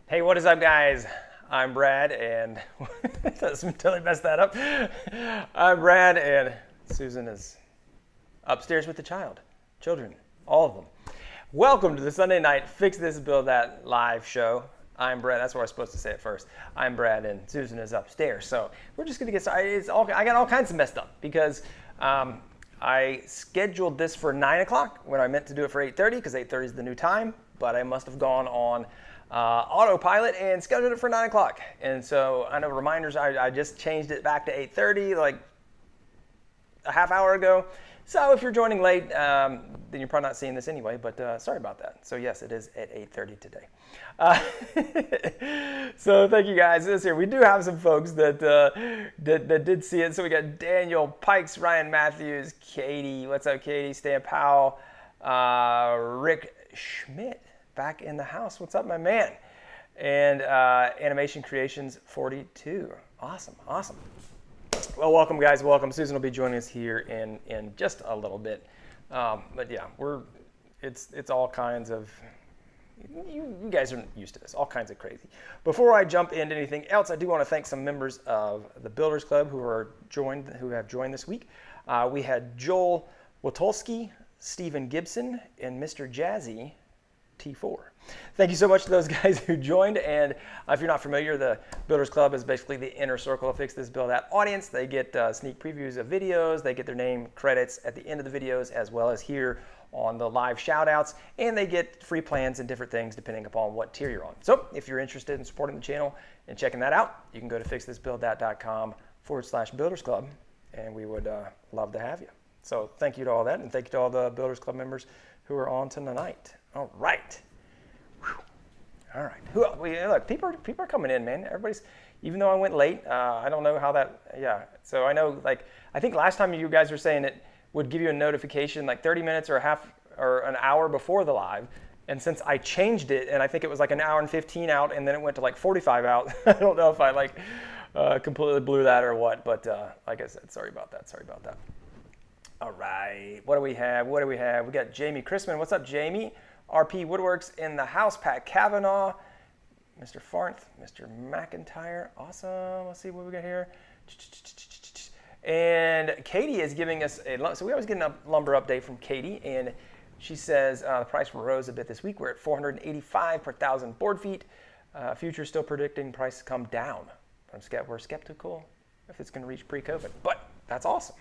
Hey, what is up, guys? I'm Brad, and totally messed that up. I'm Brad, and Susan is upstairs with the children, all of them. Welcome to the Sunday night Fix This Build That live show. I'm Brad. That's what I was supposed to say at first. I'm Brad, and Susan is upstairs. So we're just gonna get started. I got all kinds of messed up because I scheduled this for 9 o'clock when I meant to do it for 8:30 because 8:30 is the new time, but I must have gone on autopilot and scheduled it for 9 o'clock. And so I know reminders, I just changed it back to 8:30 like a half hour ago. So if you're joining late, then you're probably not seeing this anyway, but sorry about that. So yes, it is at 8:30 today. So thank you guys. This here, we do have some folks that did see it. So we got Daniel Pikes, Ryan Matthews, Katie, what's up Katie, Stan Powell, Rick Schmidt back in the house. What's up, my man? And Animation Creations 42. Awesome. Well, welcome, guys. Welcome. Susan will be joining us here in just a little bit. But yeah, it's all kinds of. You guys are used to this. All kinds of crazy. Before I jump into anything else, I do want to thank some members of the Builders Club who have joined this week. We had Joel Witulski, Stephen Gibson, and Mr. Jazzy T4. Thank you so much to those guys who joined. And if you're not familiar, the Builders Club is basically the inner circle of Fix This Build That audience. They get sneak previews of videos. They get their name credits at the end of the videos, as well as here on the live shoutouts. And they get free plans and different things depending upon what tier you're on. So if you're interested in supporting the channel and checking that out, you can go to fixthisbuildthat.com/Builders Club, and we would love to have you. So thank you to all that, and thank you to all the Builders Club members who are on tonight. All right. All right. Look, people are coming in, man. Everybody's, even though I went late, I don't know how that, yeah. So I know, like, I think last time you guys were saying it would give you a notification like 30 minutes or an hour before the live. And since I changed it, and I think it was like an hour and 15 out, and then it went to like 45 out. I don't know if I completely blew that or what, but like I said, sorry about that. All right. What do we have? We got Jamie Chrisman. What's up, Jamie? RP Woodworks in the house. Pat Kavanaugh, Mr. Farnth, Mr. McIntyre. Awesome. Let's see what we got here. And Katie is giving us so we always get a lumber update from Katie, and she says the price rose a bit this week. We're at $485 per 1,000 board feet. Future still predicting price to come down. We're skeptical if it's going to reach pre-COVID, but that's awesome.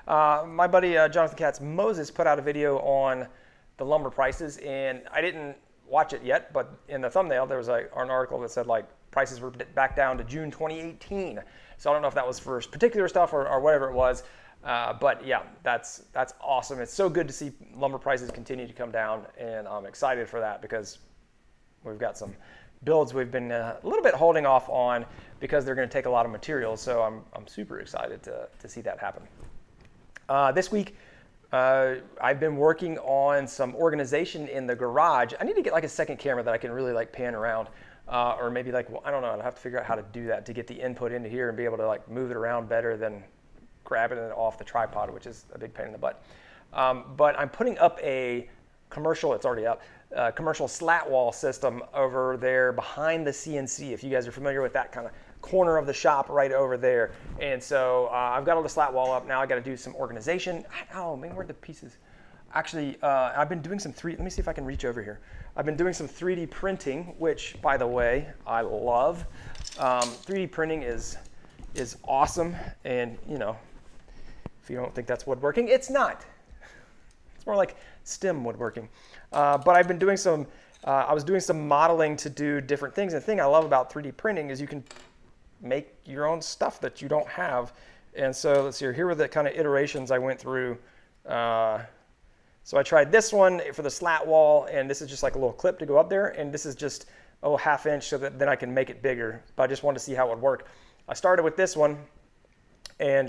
My buddy Jonathan Katz Moses put out a video on the lumber prices, and I didn't watch it yet, but in the thumbnail there was an article that said like prices were back down to June 2018. So I don't know if that was for particular stuff or whatever it was, but yeah, that's awesome. It's so good to see lumber prices continue to come down, and I'm excited for that because we've got some builds we've been a little bit holding off on because they're going to take a lot of materials. So I'm super excited to see that happen. This week, I've been working on some organization in the garage. I need to get like a second camera that I can really like pan around, or maybe like, well, I don't know. I'll have to figure out how to do that to get the input into here and be able to like move it around better than grabbing it off the tripod, which is a big pain in the butt. But I'm putting up a commercial, it's already up, commercial slat wall system over there behind the CNC. If you guys are familiar with that kind of corner of the shop right over there. And so I've got all the slat wall up. Now I got to do some organization. Oh man, where'd the pieces? Actually, I've been doing some let me see if I can reach over here. I've been doing some 3D printing, which by the way, I love. 3D printing is awesome. And you know, if you don't think that's woodworking, it's not. It's more like STEM woodworking. But I've been doing I was doing some modeling to do different things. And the thing I love about 3D printing is you can make your own stuff that you don't have. And so let's see, here were the kind of iterations I went through. So I tried this one for the slat wall, and this is just like a little clip to go up there. And this is just, ½ inch so that then I can make it bigger. But I just wanted to see how it would work. I started with this one, and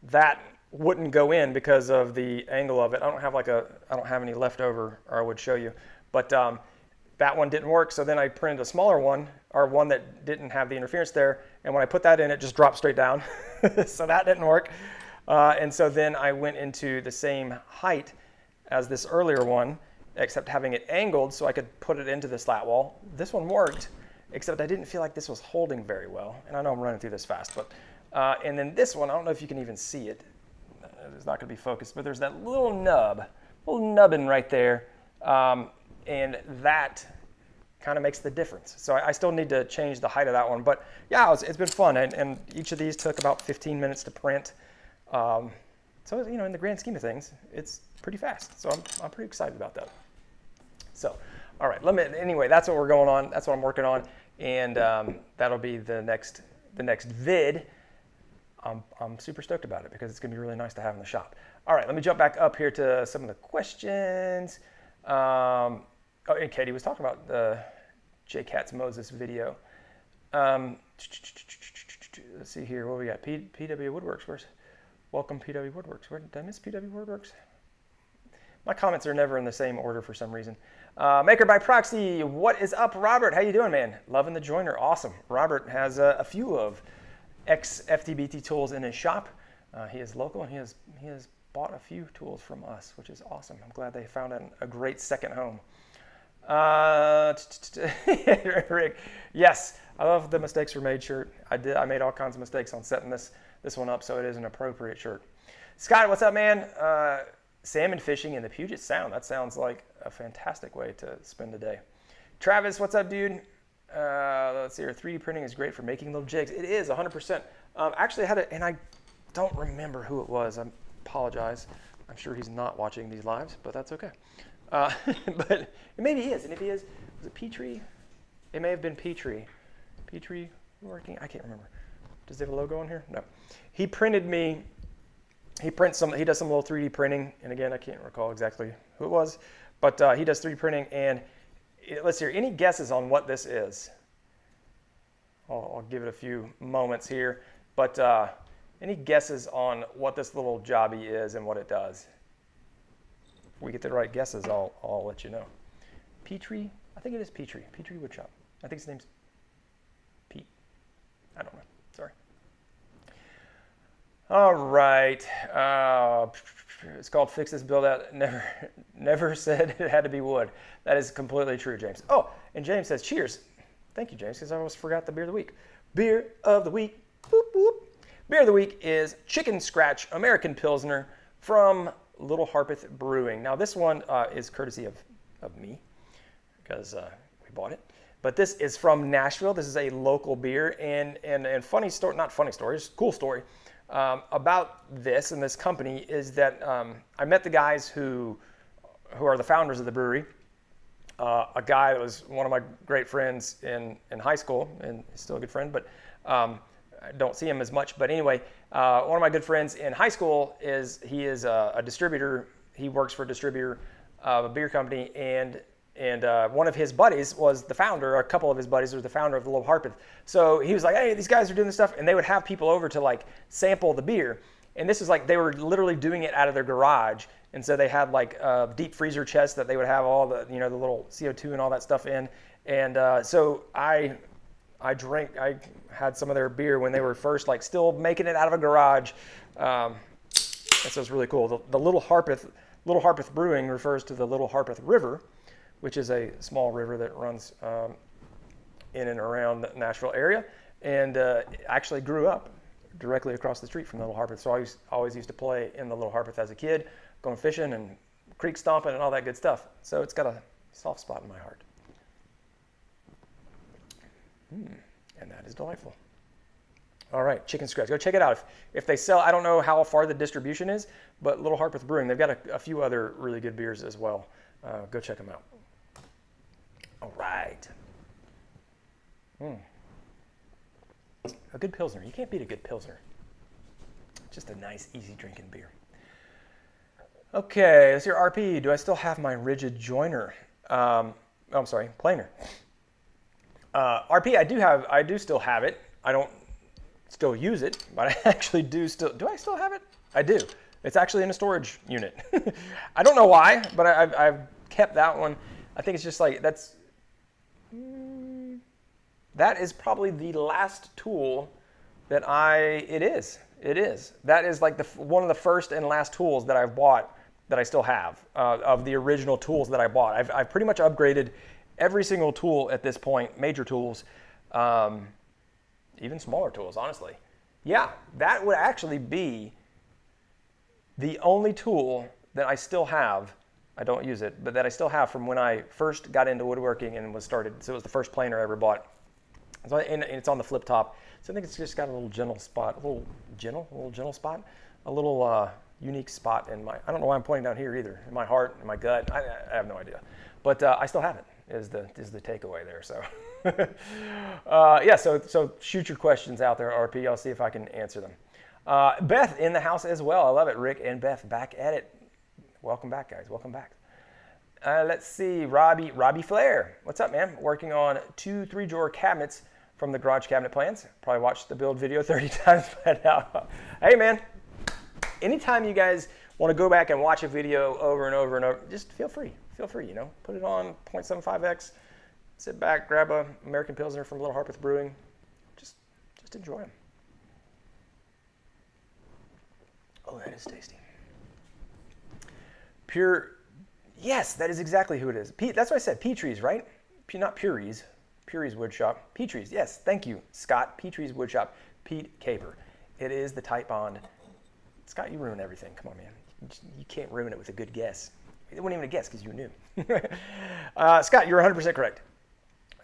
that wouldn't go in because of the angle of it. I don't have any left over, or I would show you. But that one didn't work, so then I printed a smaller one, or one that didn't have the interference there, and when I put that in, it just dropped straight down. So that didn't work. And so then I went into the same height as this earlier one, except having it angled so I could put it into the slat wall. This one worked, except I didn't feel like this was holding very well. And I know I'm running through this fast, but, and then this one, I don't know if you can even see it. It's not gonna be focused, but there's that little nubbin right there. And that kind of makes the difference. So I still need to change the height of that one, but yeah, it's been fun. And each of these took about 15 minutes to print. So, you know, in the grand scheme of things, it's pretty fast. So I'm pretty excited about that. So, all right, anyway, that's what we're going on. That's what I'm working on. And that'll be the next vid. I'm super stoked about it because it's gonna be really nice to have in the shop. All right, let me jump back up here to some of the questions. Oh, and Katie was talking about the J Cats Moses video. Let's see here, what we got? PW Woodworks. Welcome PW Woodworks. Where did I miss PW Woodworks? My comments are never in the same order for some reason. Maker by Proxy, what is up, Robert? How you doing, man? Loving the joiner, awesome. Robert has a few of ex-FTBT tools in his shop. He is local and he has bought a few tools from us, which is awesome. I'm glad they found a great second home. Rick, yes, I love the mistakes were made shirt. I made all kinds of mistakes on setting this one up, so it is an appropriate shirt. Scott, what's up, man? Salmon fishing in the Puget Sound. That sounds like a fantastic way to spend the day. Travis, what's up, dude? Let's see here. 3D printing is great for making little jigs. It is 100%. Actually, and I don't remember who it was. I apologize. I'm sure he's not watching these lives, but that's okay. But maybe he is. And if he is, was it Petrie? It may have been Petrie. Petrie working? I can't remember. Does it have a logo on here? No. He printed me. He does some little 3D printing. And again, I can't recall exactly who it was, but he does 3D printing. And let's hear any guesses on what this is. I'll give it a few moments here, but any guesses on what this little jobby is and what it does? If we get the right guesses, I'll let you know. Petrie, I think it is Petrie Woodshop. I think his name's Pete. I don't know. Sorry. All right. It's called Fix This Build Out. Never said it had to be wood. That is completely true, James. Oh, and James says, cheers. Thank you, James, because I almost forgot the beer of the week. Beer of the week. Boop, boop. Beer of the week is Chicken Scratch American Pilsner from Little Harpeth Brewing. Now, this one is courtesy of me because we bought it. But this is from Nashville. This is a local beer. And funny story, not funny story, just cool story about this and this company is that I met the guys who are the founders of the brewery. A guy that was one of my great friends in high school and still a good friend, but I don't see him as much. But anyway, one of my good friends in high school is a distributor. He works for a distributor of a beer company, and one of his buddies was the founder, or a couple of his buddies were the founder of the Little Harpeth. So he was like, hey, these guys are doing this stuff, and they would have people over to like sample the beer. And this was like, they were literally doing it out of their garage. And so they had like a deep freezer chest that they would have all the, the little CO2 and all that stuff in. And so I had some of their beer when they were first like still making it out of a garage. And so it's really cool. The Little Harpeth Brewing refers to the Little Harpeth River, which is a small river that runs in and around the Nashville area, and actually grew up directly across the street from the Little Harpeth. So I always used to play in the Little Harpeth as a kid, going fishing and creek stomping and all that good stuff. So it's got a soft spot in my heart. And that is delightful. All right, Chicken Scratch. Go check it out. If they sell, I don't know how far the distribution is, but Little Harpeth Brewing, they've got a few other really good beers as well. Go check them out. All right. A good Pilsner. You can't beat a good Pilsner. Just a nice, easy drinking beer. Okay, let's hear RP. Do I still have my rigid joiner? I'm sorry, planer. RP, I do still have it. I don't still use it, but I actually do I still have it? I do. It's actually in a storage unit. I don't know why, but I've kept that one. I think it's just like, that is probably the last tool that it is. That is like one of the first and last tools that I've bought that I still have of the original tools that I bought. I've pretty much upgraded every single tool at this point, major tools, even smaller tools, honestly. Yeah, that would actually be the only tool that I still have. I don't use it, but that I still have from when I first got into woodworking and was started. So it was the first planer I ever bought. And it's on the flip top. So I think it's just got a little gentle spot, a little gentle spot, a little unique spot in my, I don't know why I'm pointing down here either, in my heart, in my gut. I have no idea. But I still have it, is the takeaway there. So yeah, so shoot your questions out there, RP. I'll see if I can answer them. Beth in the house as well. I love it. Rick and Beth back at it. Welcome back, guys. Welcome back. Let's see. Robbie Flair. What's up, man? Working on 2 3-drawer cabinets from the garage cabinet plans. Probably watched the build video 30 times by now. Hey, man. Anytime you guys want to go back and watch a video over and over and over, just feel free. Feel free, you know. Put it on 0.75x. Sit back, grab a American Pilsner from Little Harpeth Brewing. Just enjoy them. Oh, that is tasty. Pure, yes, that is exactly who it is. That's what I said, Petrie's, right? Not Purie's. Purie's Woodshop. Petrie's, yes, thank you, Scott. Petrie's Woodshop, Pete Caper. It is the Type Bond. Scott, you ruin everything. Come on, man. You can't ruin it with a good guess. It wasn't even a guess because you knew. Scott, you're 100% correct.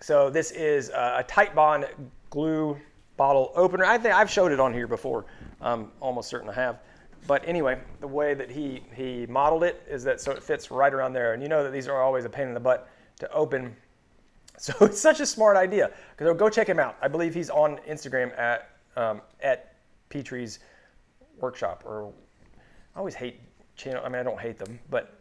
So this is a Type Bond glue bottle opener. I think I've showed it on here before. I'm almost certain I have. But anyway, the way that he modeled it is that so it fits right around there. And you know that these are always a pain in the butt to open. So it's such a smart idea. Go check him out. I believe he's on Instagram at Petrie's Workshop. Or I always hate channel. I mean, I don't hate them, but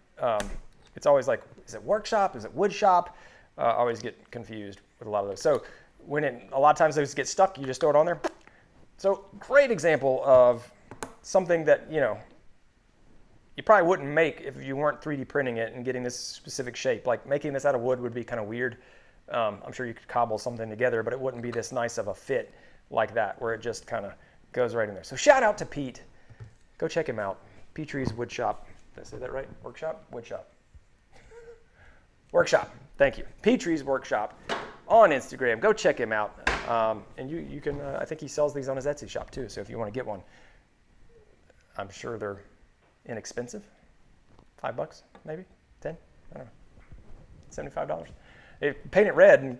it's always like, is it Workshop? Is it Woodshop? I always get confused with a lot of those. So a lot of times those get stuck, you just throw it on there. So great example of something that, you know, you probably wouldn't make if you weren't 3D printing it and getting this specific shape. Like making this out of wood would be kind of weird. I'm sure you could cobble something together, but it wouldn't be this nice of a fit like that, where it just kind of goes right in there. So shout out to Pete. Go check him out. Petrie's Woodshop. Did I say that right? Workshop? Woodshop. Workshop. Thank you. Petrie's Workshop on Instagram. Go check him out. And you can, I think he sells these on his Etsy shop too. So if you want to get one, I'm sure they're inexpensive. $5 maybe, 10, I don't know, $75. If paint it red and,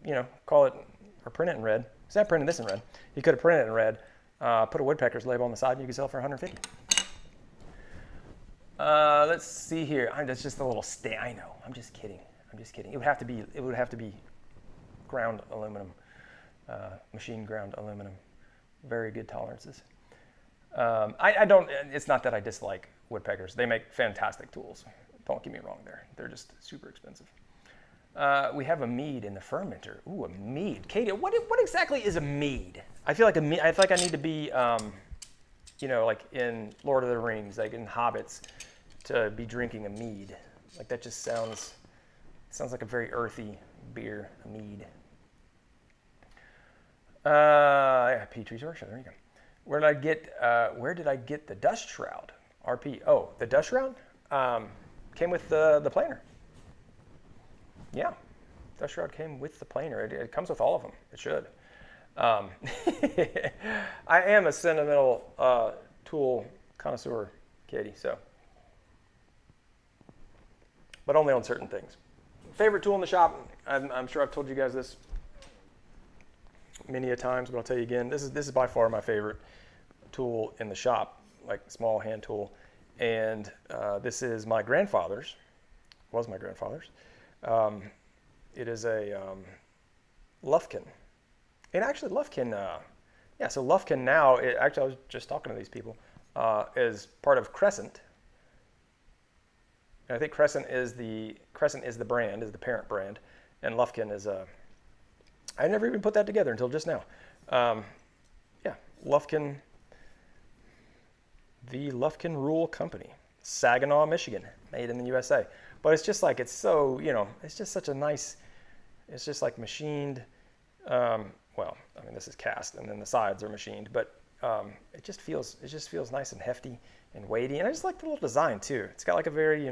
you know, call it, or print it in red. Because I printed this in red. You could have printed it in red, put a woodpecker's label on the side and you could sell it for $150. Let's see here. That's just a little I know, I'm just kidding. It would have to be ground aluminum, machine ground aluminum. Very good tolerances. It's not that I dislike woodpeckers. They make fantastic tools. Don't get me wrong there. They're just super expensive. We have a mead in the fermenter. Ooh, a mead. Katie, what exactly is a mead? I feel like I need to be, you know, like in Lord of the Rings, like in Hobbits, to be drinking a mead. Like that just sounds like a very earthy beer, a mead. Yeah, Petrie's Workshop, there you go. Where did I get the dust shroud? RP. Oh, the dust shroud came with the planer. Yeah, dust shroud came with the planer. It comes with all of them. It should. I am a sentimental tool connoisseur, Katie. So, but only on certain things. Favorite tool in the shop. I'm sure I've told you guys this many a times, but I'll tell you again. This is by far my favorite tool in the shop, like small hand tool, and this is my grandfather's. Was my grandfather's. It is a Lufkin, and actually Lufkin. So Lufkin now. Actually, I was just talking to these people. Is part of Crescent. And I think Crescent is the brand, is the parent brand, and Lufkin is a. I never even put that together until just now. Yeah, Lufkin. The Lufkin Rule Company, Saginaw, Michigan, made in the USA. But it's just like, it's so, you know, it's just such a nice, it's just like machined, well, I mean, this is cast and then the sides are machined, but it just feels nice and hefty. and weighty. And I just like the little design too. It's got like a very,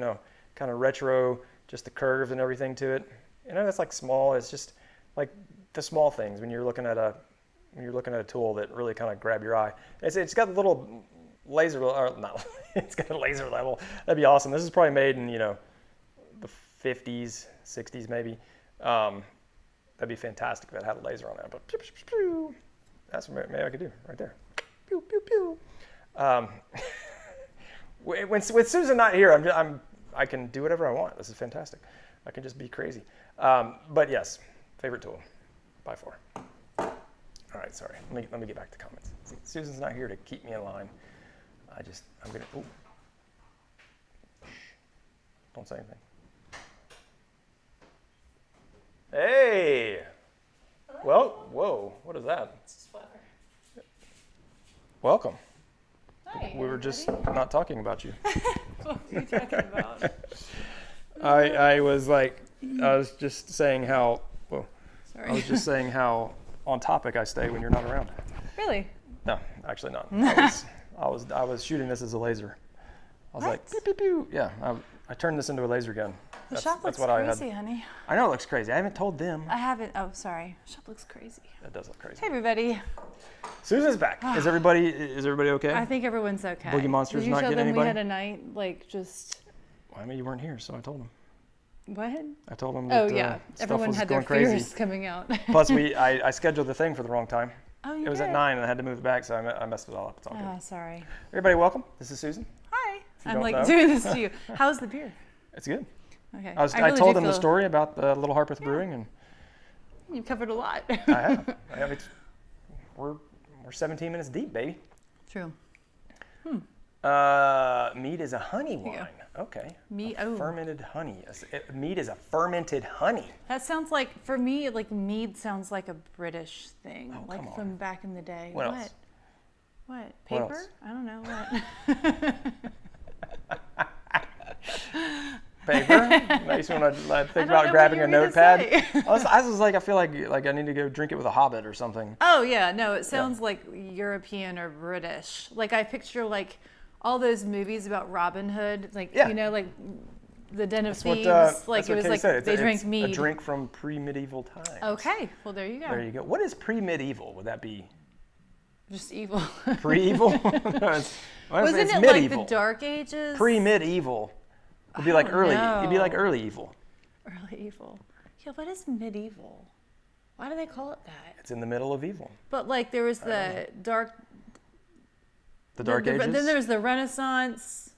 kind of retro, just the curves and everything to it. That's like small. It's just like the small things when you're looking at a tool that really kind of grab your eye. It's got a little laser, or not, it's got a laser level. That'd be awesome. This is probably made in, the 50s, 60s maybe. That'd be fantastic if it had a laser on that. But pew, pew, pew, pew. That's what maybe I could do right there. Pew, pew, pew. With Susan not here, I can do whatever I want. This is fantastic. I can just be crazy. But yes, favorite tool by far. All right, sorry. Let me get back to comments. See, Susan's not here to keep me in line. I'm gonna. Ooh. Don't say anything. Hey. Well, whoa. What is that? It's just flour. Welcome. Hi. We were just not talking about you. What were you talking about? I was just saying how. Whoa. Sorry. I was just saying how on topic I stay when you're not around. Really? No, actually not. I was shooting this as a laser. I was What? like, pew, pew, pew. Yeah, I turned this into a laser gun. The shop looks what crazy, honey. I know it looks crazy. I haven't told them. I haven't. Oh, sorry. Shop looks crazy. That does look crazy. Hey, everybody. Susan's back. Is everybody okay? I think everyone's okay. Boogie Monster's Did you not show getting them anybody? we had a night, just... Well, I mean, you weren't here, so I told them. What? I told them that Oh, yeah. stuff Everyone was had their going fears crazy. coming out. Plus, I scheduled the thing for the wrong time. Oh, you It was did? at 9, and I had to move it back, so I messed it all up. It's all good. Oh, sorry. Everybody, welcome. This is Susan. Hi. I'm don't like know. doing this to you. How's the beer? It's good. Okay. I really told do them the feel- story about the Little Harpeth Brewing, and You've covered a lot. I have. We're 17 minutes deep, baby. True. Mead is a honey wine. Okay. Mead. Fermented honey. Mead is a fermented honey. That sounds like, for me, mead sounds like a British thing. Oh, like come on. from back in the day. What else? What? Paper? What else? I don't know. What? Paper? Makes me want to think know about what grabbing you a were gonna notepad. say. I was like, I feel like I need to go drink it with a hobbit or something. Oh, yeah. No, it sounds like European or British. I picture, all those movies about Robin Hood. Yeah. The Den of That's what, Thieves. that's It what was Kay said. they drank it's mead. A drink from pre-medieval times. Okay. Well, there you go. There you go. What is pre-medieval? Would that be Just evil. pre-evil? No, it's Wasn't it medieval. like the Dark Ages? Pre-medieval would be like don't early. know. It'd be like early evil. Early evil. Yeah, what is medieval? Why do they call it that? It's in the middle of evil. But there was the dark. The Dark Ages. Then there was the Renaissance.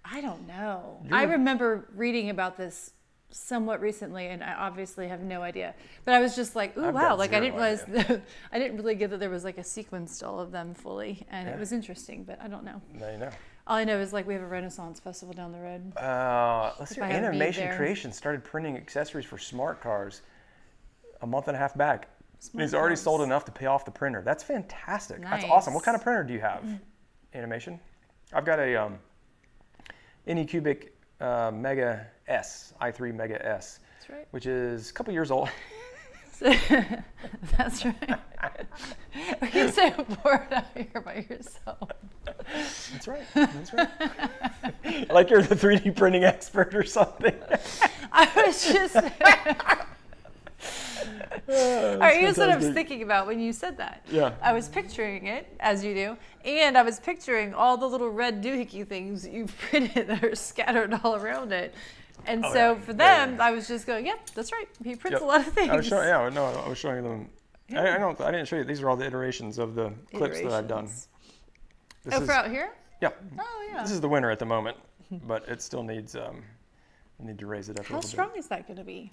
I don't know. I remember reading about this somewhat recently, and I obviously have no idea. But I was just like, ooh, I've wow! got I didn't zero realize. I didn't really get that there was a sequence to all of them fully, and it was interesting. But I don't know. Now you know. All I know is we have a Renaissance festival down the road. Let's see. If I had mead Animation there. Creations started printing accessories for smart cars a month and a half back. Smart He's already cars. sold enough to pay off the printer. That's fantastic. That's Nice. awesome. What kind of printer do you have? Animation. I've got a Anycubic Mega S, i3 Mega S, That's right. which is a couple years old. That's right. Are you so bored out here by yourself? That's right. That's right. Like you're the 3D printing expert or something. I was just. All right, here's what I was fantastic. thinking about when you said that. Yeah. I was picturing it, as you do, and I was picturing all the little red doohickey things that you've printed that are scattered all around it. And Oh, so yeah. for Yeah, them, yeah. I was just going, yep, that's right. He prints Yep. a lot of things. I was showing, I was showing them. I didn't show you. These are all the iterations of the clips that I've done. Iterations. This Oh, is, for out here? yeah. Oh, yeah. This is the winner at the moment, but it still needs. We need to raise it up a How little strong bit. is that going to be?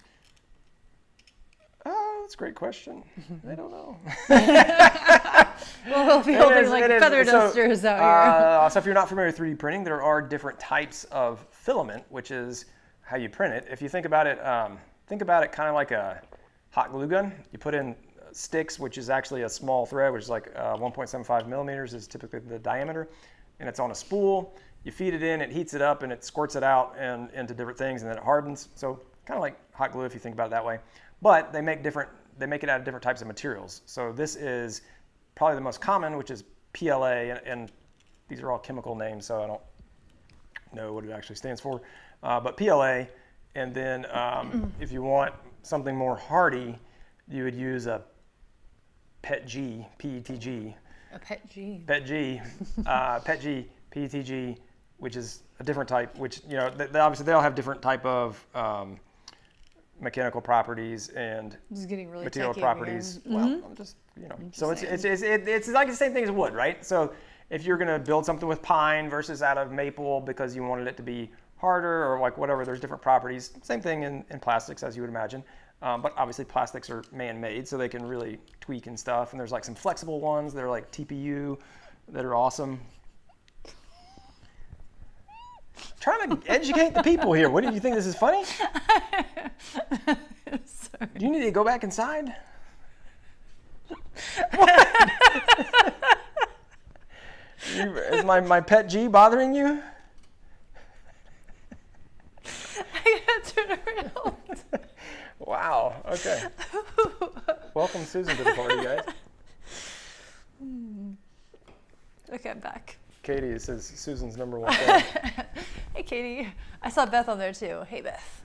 Oh, that's a great question. I don't know. Well, we'll be holding is- it is. feather So, dusters out here. So if you're not familiar with 3D printing, there are different types of filament, which is how you print it. If you think about it kind of like a hot glue gun. You put in sticks, which is actually a small thread, which is like 1.75 millimeters is typically the diameter, and it's on a spool. You feed it in, it heats it up, and it squirts it out and into different things, and then it hardens. So kind of like hot glue if you think about it that way. But they make it out of different types of materials. So this is probably the most common, which is PLA, and these are all chemical names, so I don't know what it actually stands for. But PLA, and then if you want something more hardy, you would use a PETG, PETG. A PETG. PETG, PETG, PETG, which is a different type, which, you know, they obviously they all have different type of mechanical properties and Just getting really material techie properties. over here. Well, I'm just, you know, so it's like the same thing as wood, right? So if you're going to build something with pine versus out of maple because you wanted it to be harder or like whatever, there's different properties. Same thing in plastics, as you would imagine. But obviously plastics are man-made, so they can really tweak and stuff. And there's like some flexible ones that are like TPU that are awesome. Trying to educate the people here. What do you think? This is funny? Sorry. Do you need to go back inside? Is my pet G bothering you? I gotta turn around. Wow. Okay. Welcome Susan to the party, guys. Okay, I'm back. Katie says Susan's number one fan. Hey, Katie. I saw Beth on there too. Hey, Beth.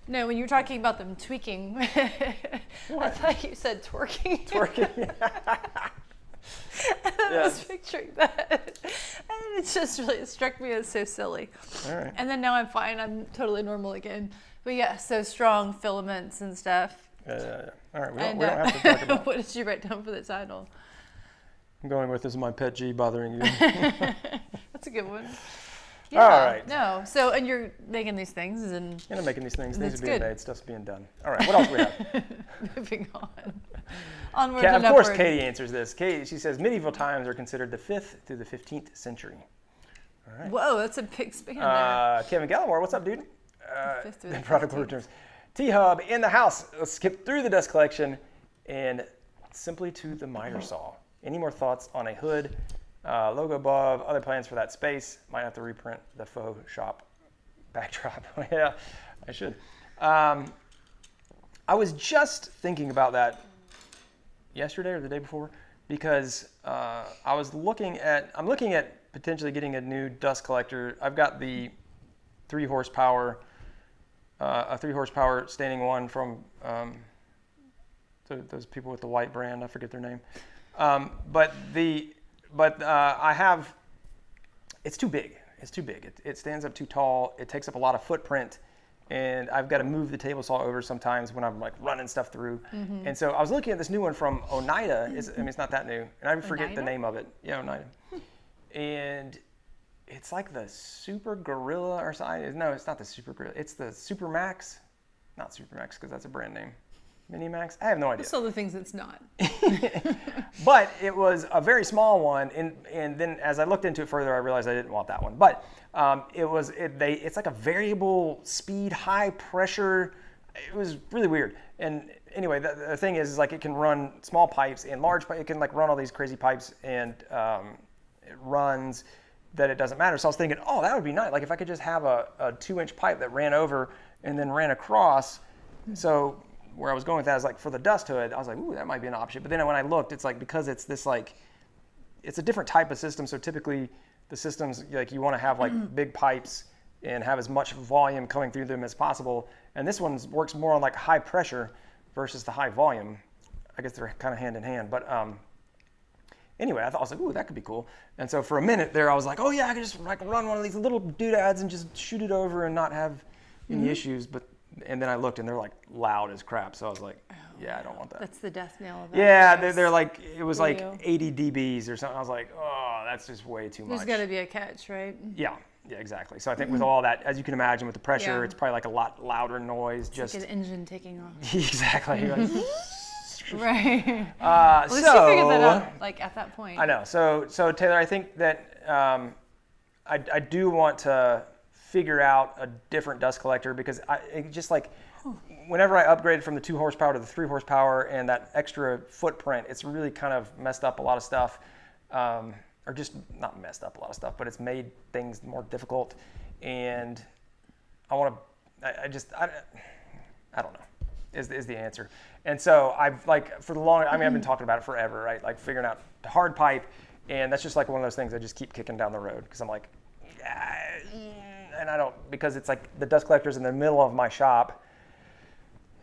No, when you were talking about them tweaking, I thought you said twerking. Twerking. I was picturing that. And it just really struck me as so silly. All right. And then now I'm fine. I'm totally normal again. But yeah, so strong filaments and stuff. Yeah. All right. We don't have to talk about. What did you write down for the title? I'm going with, is my pet G bothering you? That's a good one. Yeah, all right. No. So, and you're making these things and I'm making these things. These That's are being good. made. Stuff's being done. All right. What else we have? moving on. Onward Of and course, upward. Katie answers this. Katie, she says medieval times are considered the 5th through the 15th century. All right. Whoa, that's a big span there. Kevin Gallimore, what's up, dude? Fifth through the Prodigal 15th. returns. T-Hub in the house. Let's skip through the dust collection and simply to the miter saw. Any more thoughts on a hood, logo above, other plans for that space? Might have to reprint the faux shop backdrop. Yeah, I should. I was just thinking about that yesterday or the day before because I'm looking at potentially getting a new dust collector. I've got the 3 horsepower, a 3 horsepower standing one from those people with the white brand. I forget their name. But I have, it's too big. It's too big. It stands up too tall. It takes up a lot of footprint. And I've got to move the table saw over sometimes when I'm like running stuff through. Mm-hmm. And so I was looking at this new one from Oneida. It's not that new. And I forget the name of it. Yeah, Oneida. And it's like the Super Gorilla or something. No, it's not the Super Gorilla. It's the Super Max. Not Super Max because that's a brand name. Mini Max? I have no idea. That's all the things it's not. But it was a very small one, and then as I looked into it further, I realized I didn't want that one. But it's like a variable speed, high pressure. It was really weird. And anyway, the thing is like it can run small pipes and large pipes. It can like run all these crazy pipes, and it runs that it doesn't matter. So I was thinking, oh, that would be nice. Like if I could just have a 2-inch pipe that ran over and then ran across. So where I was going with that is like for the dust hood, I was like, ooh, that might be an option. But then when I looked, it's like because it's this like, it's a different type of system. So typically the systems, like you want to have like big pipes and have as much volume coming through them as possible. And this one works more on like high pressure versus the high volume. I guess they're kind of hand in hand. But anyway, I was like, ooh, that could be cool. And so for a minute there, I was like, oh yeah, I could just like run one of these little doodads and just shoot it over and not have any issues. And then I looked and they're like loud as crap. So I was like, yeah, I don't want that. That's the death knell of that. Yeah, they're like, it was like 80 dBs or something. I was like, oh, that's just way too much. There's got to be a catch, right? Yeah, exactly. So I think with all that, as you can imagine with the pressure, it's probably like a lot louder noise. It's just like an engine taking off. Exactly. Right. At least you figured that out like at that point. I know. So Taylor, I think that I do want to figure out a different dust collector because it just like whenever I upgraded from the 2 horsepower to the 3 horsepower and that extra footprint, it's really kind of messed up a lot of stuff, or just not messed up a lot of stuff, but it's made things more difficult. And I want to, I don't know, is the answer. And so I've like for the long, I mean, I've been talking about it forever, right? Like figuring out the hard pipe And that's just like one of those things I just keep kicking down the road because I'm like, and I don't, because it's like the dust collector's in the middle of my shop.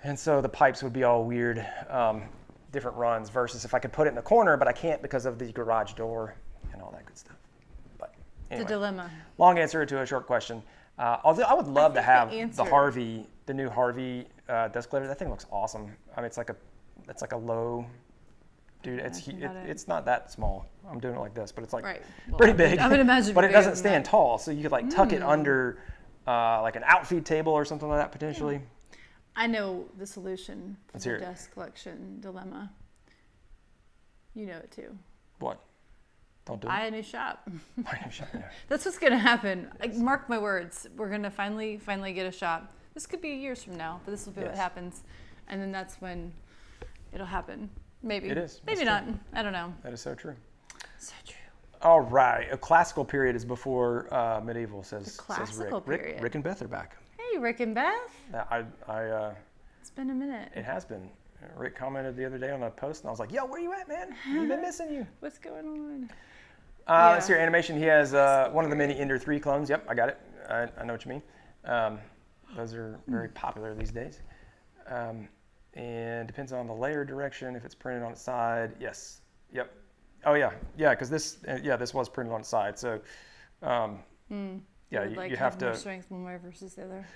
And so the pipes would be all weird, different runs versus if I could put it in the corner, but I can't because of the garage door and all that good stuff. But anyway, The dilemma. long answer to a short question. Although I would love to have the new Harvey dust collector. That thing looks awesome. I mean, it's like a low, dude. It's not that small. I'm doing it like this, but it's like pretty big. I would imagine, but it doesn't stand tall, so you could like tuck it under like an outfeed table or something like that potentially. I know the solution for Let's the hear it. dust collection dilemma. You know it too. What? Don't do Buy it. a new shop. Buy a new shop. Yeah. That's what's gonna happen. Like, mark my words. We're gonna finally get a shop. This could be years from now, but this will be what happens, and then that's when it'll happen. Maybe. It is. Maybe not. I don't know. That is so true. So true. All right. A classical period is before medieval, says classical Rick. period. Rick and Beth are back. Hey, Rick and Beth. It's been a minute. It has been. Rick commented the other day on a post, and I was like, "Yo, where you at, man? We've been missing you." What's going on? Let's see your animation. He has one of the mini Ender 3 clones. Yep, I got it. I know what you mean. Those are very popular these days. And depends on the layer direction. If it's printed on its side, yes. Yep. Oh yeah, because this was printed on its side. So you have to more strength one way versus the other.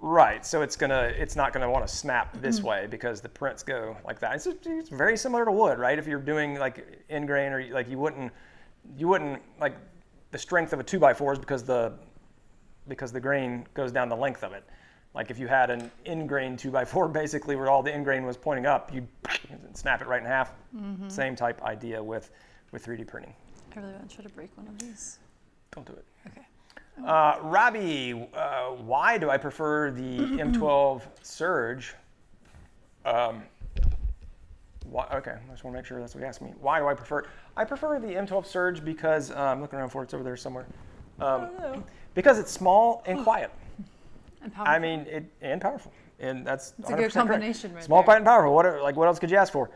Right. So it's not gonna want to snap this way because the prints go like that. It's very similar to wood, right? If you're doing like end grain or like you wouldn't like the strength of a 2x4 is because the grain goes down the length of it. Like if you had an end grain 2x4 basically where all the end grain was pointing up, you'd snap it right in half. Mm-hmm. Same type idea with 3D printing. I really want to try to break one of these. Don't do it. Okay. Robbie, why do I prefer the M12 Surge? Okay, I just want to make sure that's what you asked me. Why do I prefer it? I prefer the M12 Surge because, I'm looking around for it, it's over there somewhere. Because it's small and quiet. And powerful. I mean, and powerful. And that's it's a good combination correct. right Small, there. quiet, and powerful. What else could you ask for?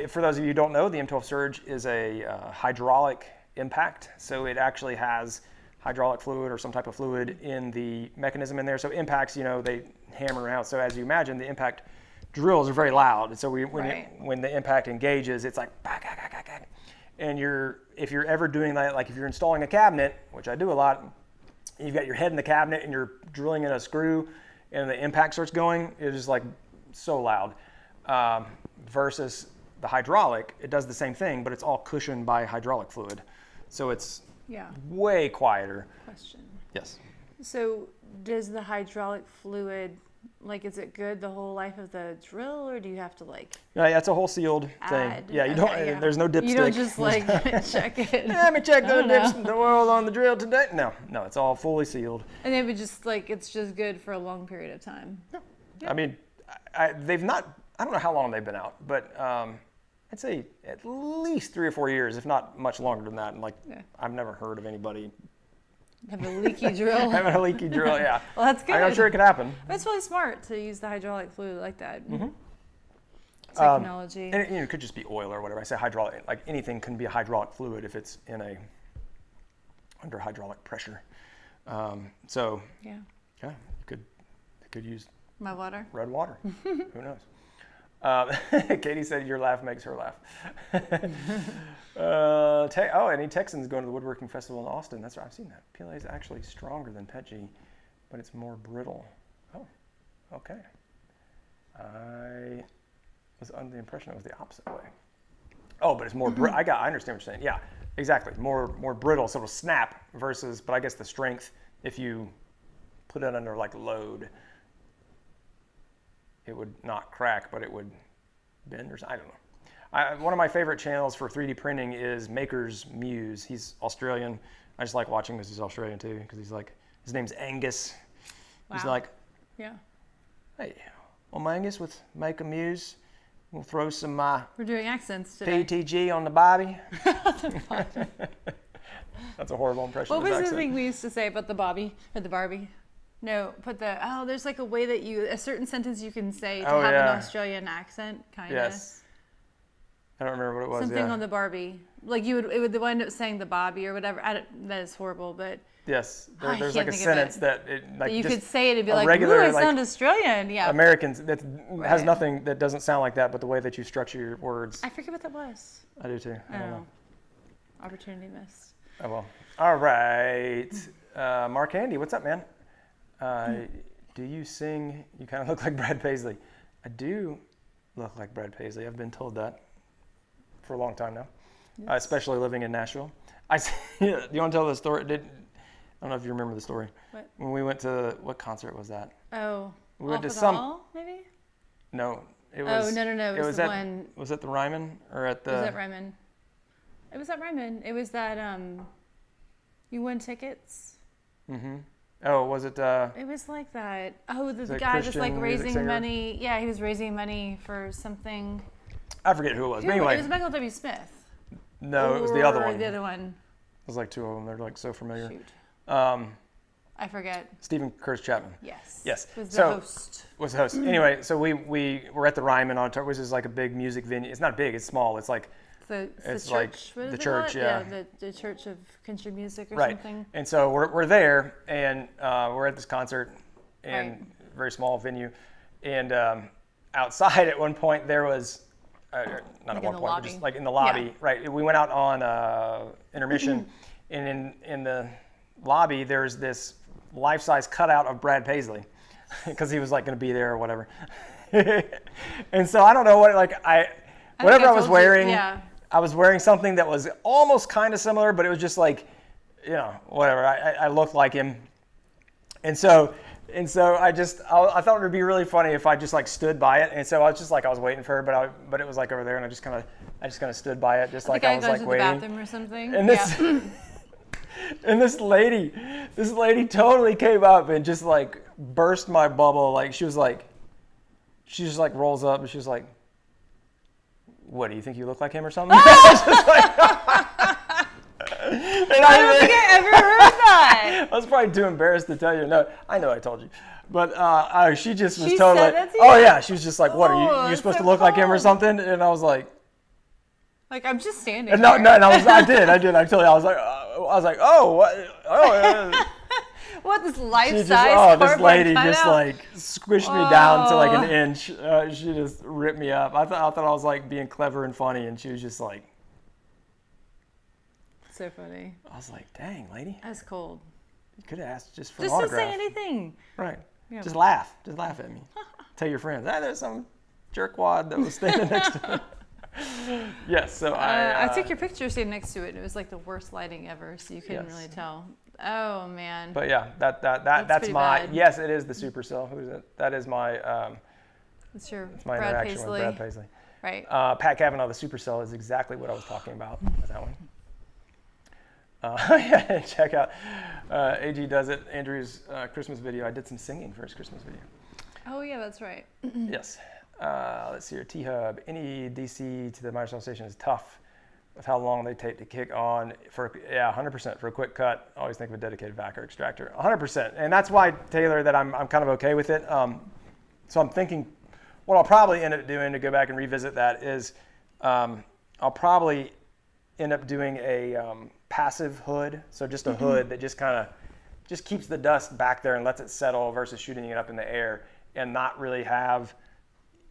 For those of you who don't know, the M12 Surge is a hydraulic impact. So it actually has hydraulic fluid or some type of fluid in the mechanism in there. So impacts, they hammer out. So as you imagine, the impact drills are very loud. So when the impact engages, it's like, and if you're ever doing that, like if you're installing a cabinet, which I do a lot, you've got your head in the cabinet and you're drilling in a screw and the impact starts going, it is like so loud. Versus the hydraulic, it does the same thing, but it's all cushioned by hydraulic fluid. So it's way quieter. Question. Yes. So does the hydraulic fluid, is it good the whole life of the drill, or do you have to Yeah, it's a whole sealed thing. Yeah, you don't. There's no dipstick. You don't just check it. Let me check the oil on the drill today. No, it's all fully sealed. And it would just it's just good for a long period of time. Yeah. I mean, they've not. I don't know how long they've been out, but I'd say at least 3 or 4 years, if not much longer than that. And I've never heard of anybody have a leaky drill. Having a leaky drill, yeah. Well, that's good. I'm sure it could happen. But it's really smart to use the hydraulic fluid like that. Mm-hmm. Technology. And it could just be oil or whatever. I say hydraulic, anything can be a hydraulic fluid if it's under hydraulic pressure. So yeah, you could use my water. Red water. Who knows? Katie said your laugh makes her laugh. Any Texans going to the woodworking festival in Austin. That's right. I've seen that. PLA is actually stronger than PETG, but it's more brittle. Oh, okay. I was under the impression it was the opposite way. Oh, but it's more brittle. I understand what you're saying. Yeah, exactly. More brittle, so it'll snap versus, but I guess the strength, if you put it under load, it would not crack, but it would bend or something. I don't know. One of my favorite channels for 3D printing is Maker's Muse. He's Australian. I just like watching because he's Australian too, because his name's Angus. Wow. He's like, yeah. Hey, I'm Angus with Maker Muse. We'll throw some We're doing accents today. PETG on the Bobby. That's a horrible impression. What of his was accent. the thing we used to say about the Bobby or the Barbie? No, there's a way that a certain sentence you can say to have an Australian accent, kind of. Yes. I don't remember what it was. Something on the Barbie. Like it would wind up saying the Bobby or whatever. That is horrible, but. Yes, I there's can't like a think of sentence it. that like you just could say it and be a like, regular, "Ooh, I like, sound Australian." Yeah. Americans that has Right. nothing that doesn't sound like that, but the way that you structure your words. I forget what that was. I do too. I don't know. Opportunity missed. Oh well. All right. Mark Handy, what's up, man? Do you sing? You kind of look like Brad Paisley. I do look like Brad Paisley. I've been told that for a long time now, especially living in Nashville. Do you want to tell the story? I don't know if you remember the story. What? When we went to, what concert was that? Oh, We went Off to of the some. Hall, maybe? No, it was. Oh, no. It was the at, one. Was it the Ryman or at the? It was at Ryman. It was at Ryman. It was that you won tickets. Mm-hmm. Oh, was it? It was like that. Oh, the guy that's like Christian music raising singer? money. Yeah, he was raising money for something. I forget who it was. But It anyway, was Michael W. Smith. no, it was the other Or one. The other one. It was like two of them. They're like so familiar. Shoot. Um, I forget. Stephen Curtis Chapman. Yes. Yes. Was the So- host. Was the host. Anyway, so we were at the Ryman Auditorium, which is like a big music venue. It's not big, it's small. It's like, It's It's the like church. What do the they call church, it? yeah. The Church of Country Music or right. something. And so we're there, and we're at this concert, and Right. very small venue. And outside at one point there was, not Like at in one the point, but lobby. just like in the lobby, Yeah. right? We went out on intermission, and in the lobby there's this life-size cutout of Brad Paisley, because he was like going to be there or whatever. And so I don't know what, like whatever I was told you, wearing, yeah. I was wearing something that was almost kind of similar, but it was just like, whatever. I looked like him, and so I thought it would be really funny if I just like stood by it, and so I was just like, I was waiting for her, but it was like over there, and I just kind of stood by it, just like I was goes like to waiting. the bathroom or something. And this and this lady totally came up and just like burst my bubble. Like she just like rolls up and she's like, "What, do you think you look like him or something?" Just like, and I don't think I ever heard that. I was probably too embarrassed to tell you. No, I know I told you. But she just was She totally, said that to oh you? yeah, she was just like, "What, Oh, are you that's supposed so to look like him or cool. something?" And I was like, Like, I'm just standing and no, here. and I did. I tell you, I was like, "Oh, what? Oh, yeah." What, this She life-size just, this cardboard lady just cutout? like squished me down to like Oh. an inch. She just ripped me up. I thought I was like being clever and funny, and she was just like, So funny. I was like, "Dang, lady, That's cold. you could have asked just for Just an don't autograph." say anything. Right. Yeah. Just laugh at me. Tell your friends, there's some jerkwad that was standing next to me. Yes. So I took your picture standing next to it, and it was like the worst lighting ever, so you couldn't Yes. really tell. Oh man. But yeah, that's pretty my bad. yes, it is the supercell. Who's it? That is my It's your my Brad interaction Paisley. with Brad Paisley. Right. Pat Kavanaugh, the supercell, is exactly what I was talking about with that one. Yeah, check out AG Does It, Andrew's Christmas video. I did some singing for his Christmas video. Oh yeah, that's right. Yes. Let's see here. T-Hub. Any DC to the Microsoft station is tough with how long they take to kick on. 100% for a quick cut. Always think of a dedicated vac or extractor. 100%. And that's why, Taylor, that I'm kind of okay with it. So I'm thinking what I'll probably end up doing to go back and revisit that is I'll probably end up doing a passive hood. So just a hood that just kind of just keeps the dust back there and lets it settle versus shooting it up in the air and not really have.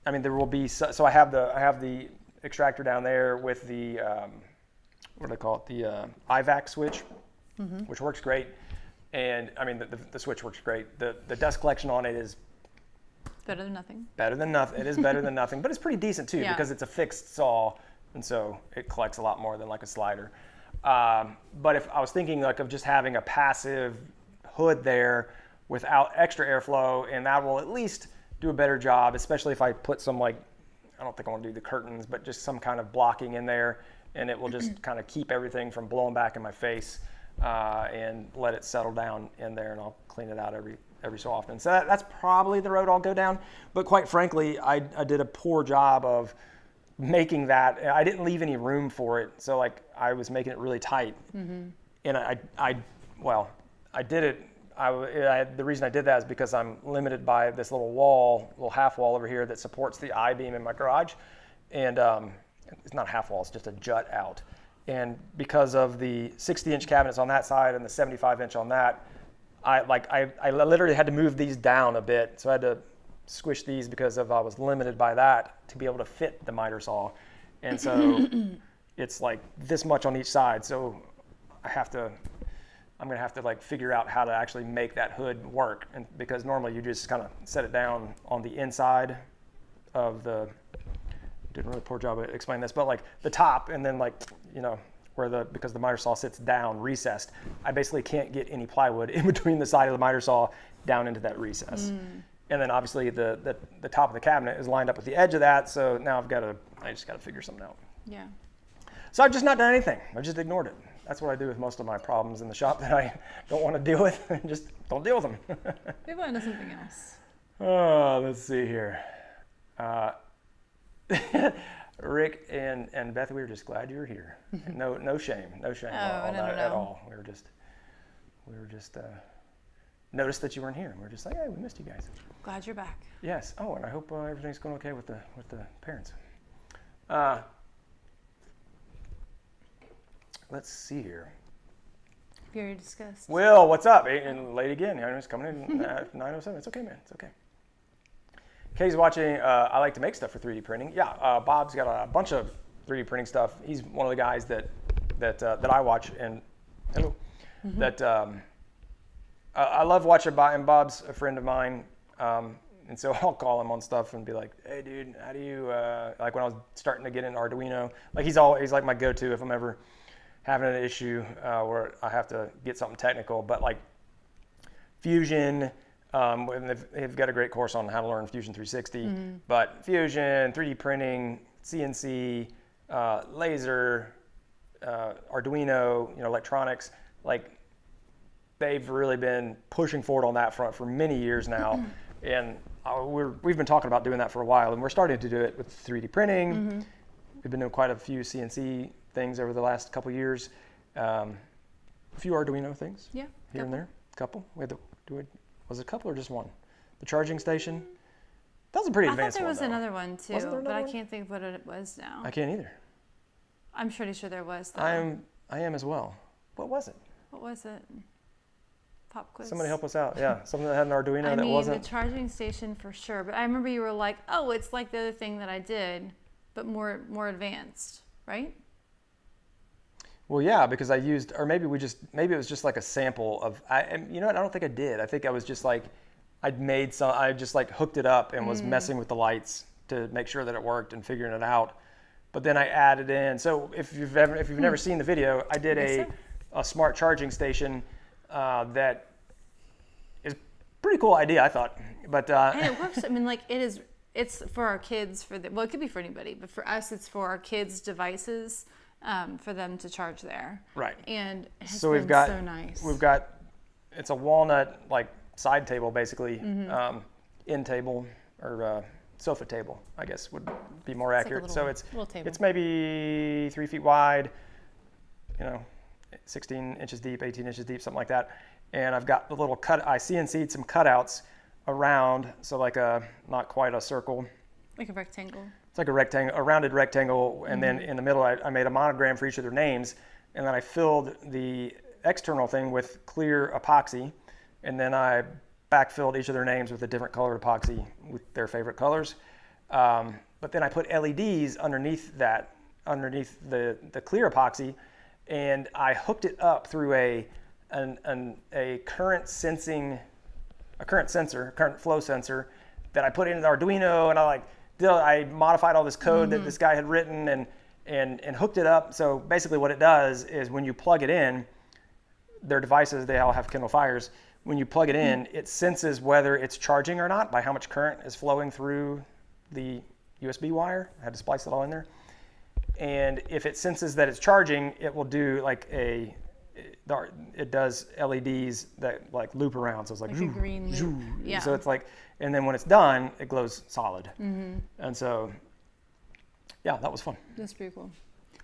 I mean, there will be so I have the extractor down there with the what do they call it? The IVAC switch, which works great. And I mean, the switch works great. The dust collection on it is Better than nothing. better than nothing. It is better than nothing, but it's pretty decent too Yeah. because it's a fixed saw, and so it collects a lot more than like a slider. But if I was thinking like of just having a passive hood there without extra airflow, and that will at least do a better job, especially if I put some like, I don't think I want to do the curtains, but just some kind of blocking in there, and it will just kind of keep everything from blowing back in my face and let it settle down in there, and I'll clean it out every so often. So that's probably the road I'll go down. But quite frankly, I did a poor job of making that. I didn't leave any room for it, so like I was making it really tight, and I did it. The reason I did that is because I'm limited by this little half wall over here that supports the I-beam in my garage, and it's not a half wall, it's just a jut out. And because of the 60-inch cabinets on that side and the 75-inch on that, I literally had to move these down a bit. So I had to squish these because I was limited by that to be able to fit the miter saw. And so it's like this much on each side. So I'm going to have to like figure out how to actually make that hood work. And because normally you just kind of set it down on the inside of didn't really poor job of explaining this, but like the top, and then like, you know, because the miter saw sits down recessed, I basically can't get any plywood in between the side of the miter saw down into that recess. And then obviously the top of the cabinet is lined up with the edge of that. So now I just got to figure something out. Yeah. So I've just not done anything. I've just ignored it. That's what I do with most of my problems in the shop that I don't want to deal with. Just don't deal with them. Maybe on to something else. Oh, let's see here. Rick and Beth, we were just glad you were here. No shame on that at all. We were just noticed that you weren't here. We were just like, hey, we missed you guys. Glad you're back. Yes. Oh, and I hope everything's going okay with the parents. Let's see here. We already discussed. Will, what's up? And late again. It's coming in at 9:07. It's okay, man. It's okay. Kay's watching. I like to make stuff for 3D printing. Yeah, Bob's got a bunch of 3D printing stuff. He's one of the guys that I watch, and hello, that I love watching. And Bob's a friend of mine, and so I'll call him on stuff and be like, "Hey, dude, how do you like?" When I was starting to get into Arduino, like he's like my go-to if I'm ever having an issue where I have to get something technical. But like Fusion. They've got a great course on how to learn Fusion 360, but Fusion, 3D printing, CNC, laser, Arduino, electronics, like they've really been pushing forward on that front for many years now. And we've been talking about doing that for a while, and we're starting to do it with 3D printing. We've been doing quite a few CNC things over the last couple years, a few Arduino things here and there, a couple. We had to do it. Was it a couple or just one? The charging station? That was a pretty advanced one. I thought there was another one too, but I can't think of what it was now. I can't either. I'm pretty sure there was though. I am as well. What was it? What was it? Pop quiz. Somebody help us out. Yeah, something that had an Arduino that wasn't. The charging station for sure, but I remember you were like, "Oh, it's like the other thing that I did, but more advanced," right? Well, yeah, because I used, or maybe it was just like a sample of, you know what, I don't think I did. I think I was just like, I just like hooked it up and was messing with the lights to make sure that it worked and figuring it out. But then I added in, so if you've never seen the video, I did a smart charging station that is a pretty cool idea, I thought. But and it works. I mean, like it's for our kids, well, it could be for anybody, but for us, it's for our kids' devices. For them to charge there. Right. And it's so nice. We've got, it's a walnut like side table basically, end table or sofa table, I guess would be more accurate. Like it's maybe 3 feet wide, 16 inches deep, 18 inches deep, something like that. And I've got the little I CNC'd some cutouts around, so like not quite a circle. Like a rectangle. It's like a rounded rectangle, and then in the middle I made a monogram for each of their names, and then I filled the external thing with clear epoxy, and then I backfilled each of their names with a different colored epoxy with their favorite colors. But then I put LEDs underneath the clear epoxy, and I hooked it up through a current flow sensor that I put into the Arduino, and I modified all this code that this guy had written and hooked it up. So basically what it does is when you plug it in, their devices, they all have Kindle Fires. When you plug it in, it senses whether it's charging or not by how much current is flowing through the USB wire. I had to splice it all in there. And if it senses that it's charging, it will do it does LEDs that like loop around. So it's like a green loop. Yeah. So it's like, and then when it's done, it glows solid. And so, yeah, that was fun. That's pretty cool.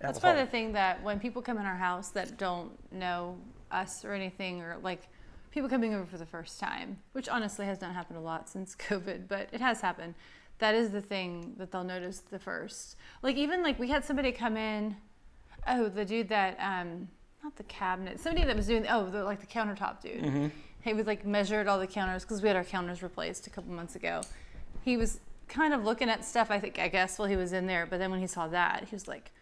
That's probably the thing that when people come in our house that don't know us or anything, or like people coming over for the first time, which honestly has not happened a lot since COVID, but it has happened. that is the thing that they'll notice the first. Like even like we had somebody come in, the dude that not the cabinet, somebody that was doing the countertop dude. Mm-hmm. He was like measured all the counters because we had our counters replaced a couple months ago. He was kind of looking at stuff, I guess while he was in there, but then when he saw that, he was like,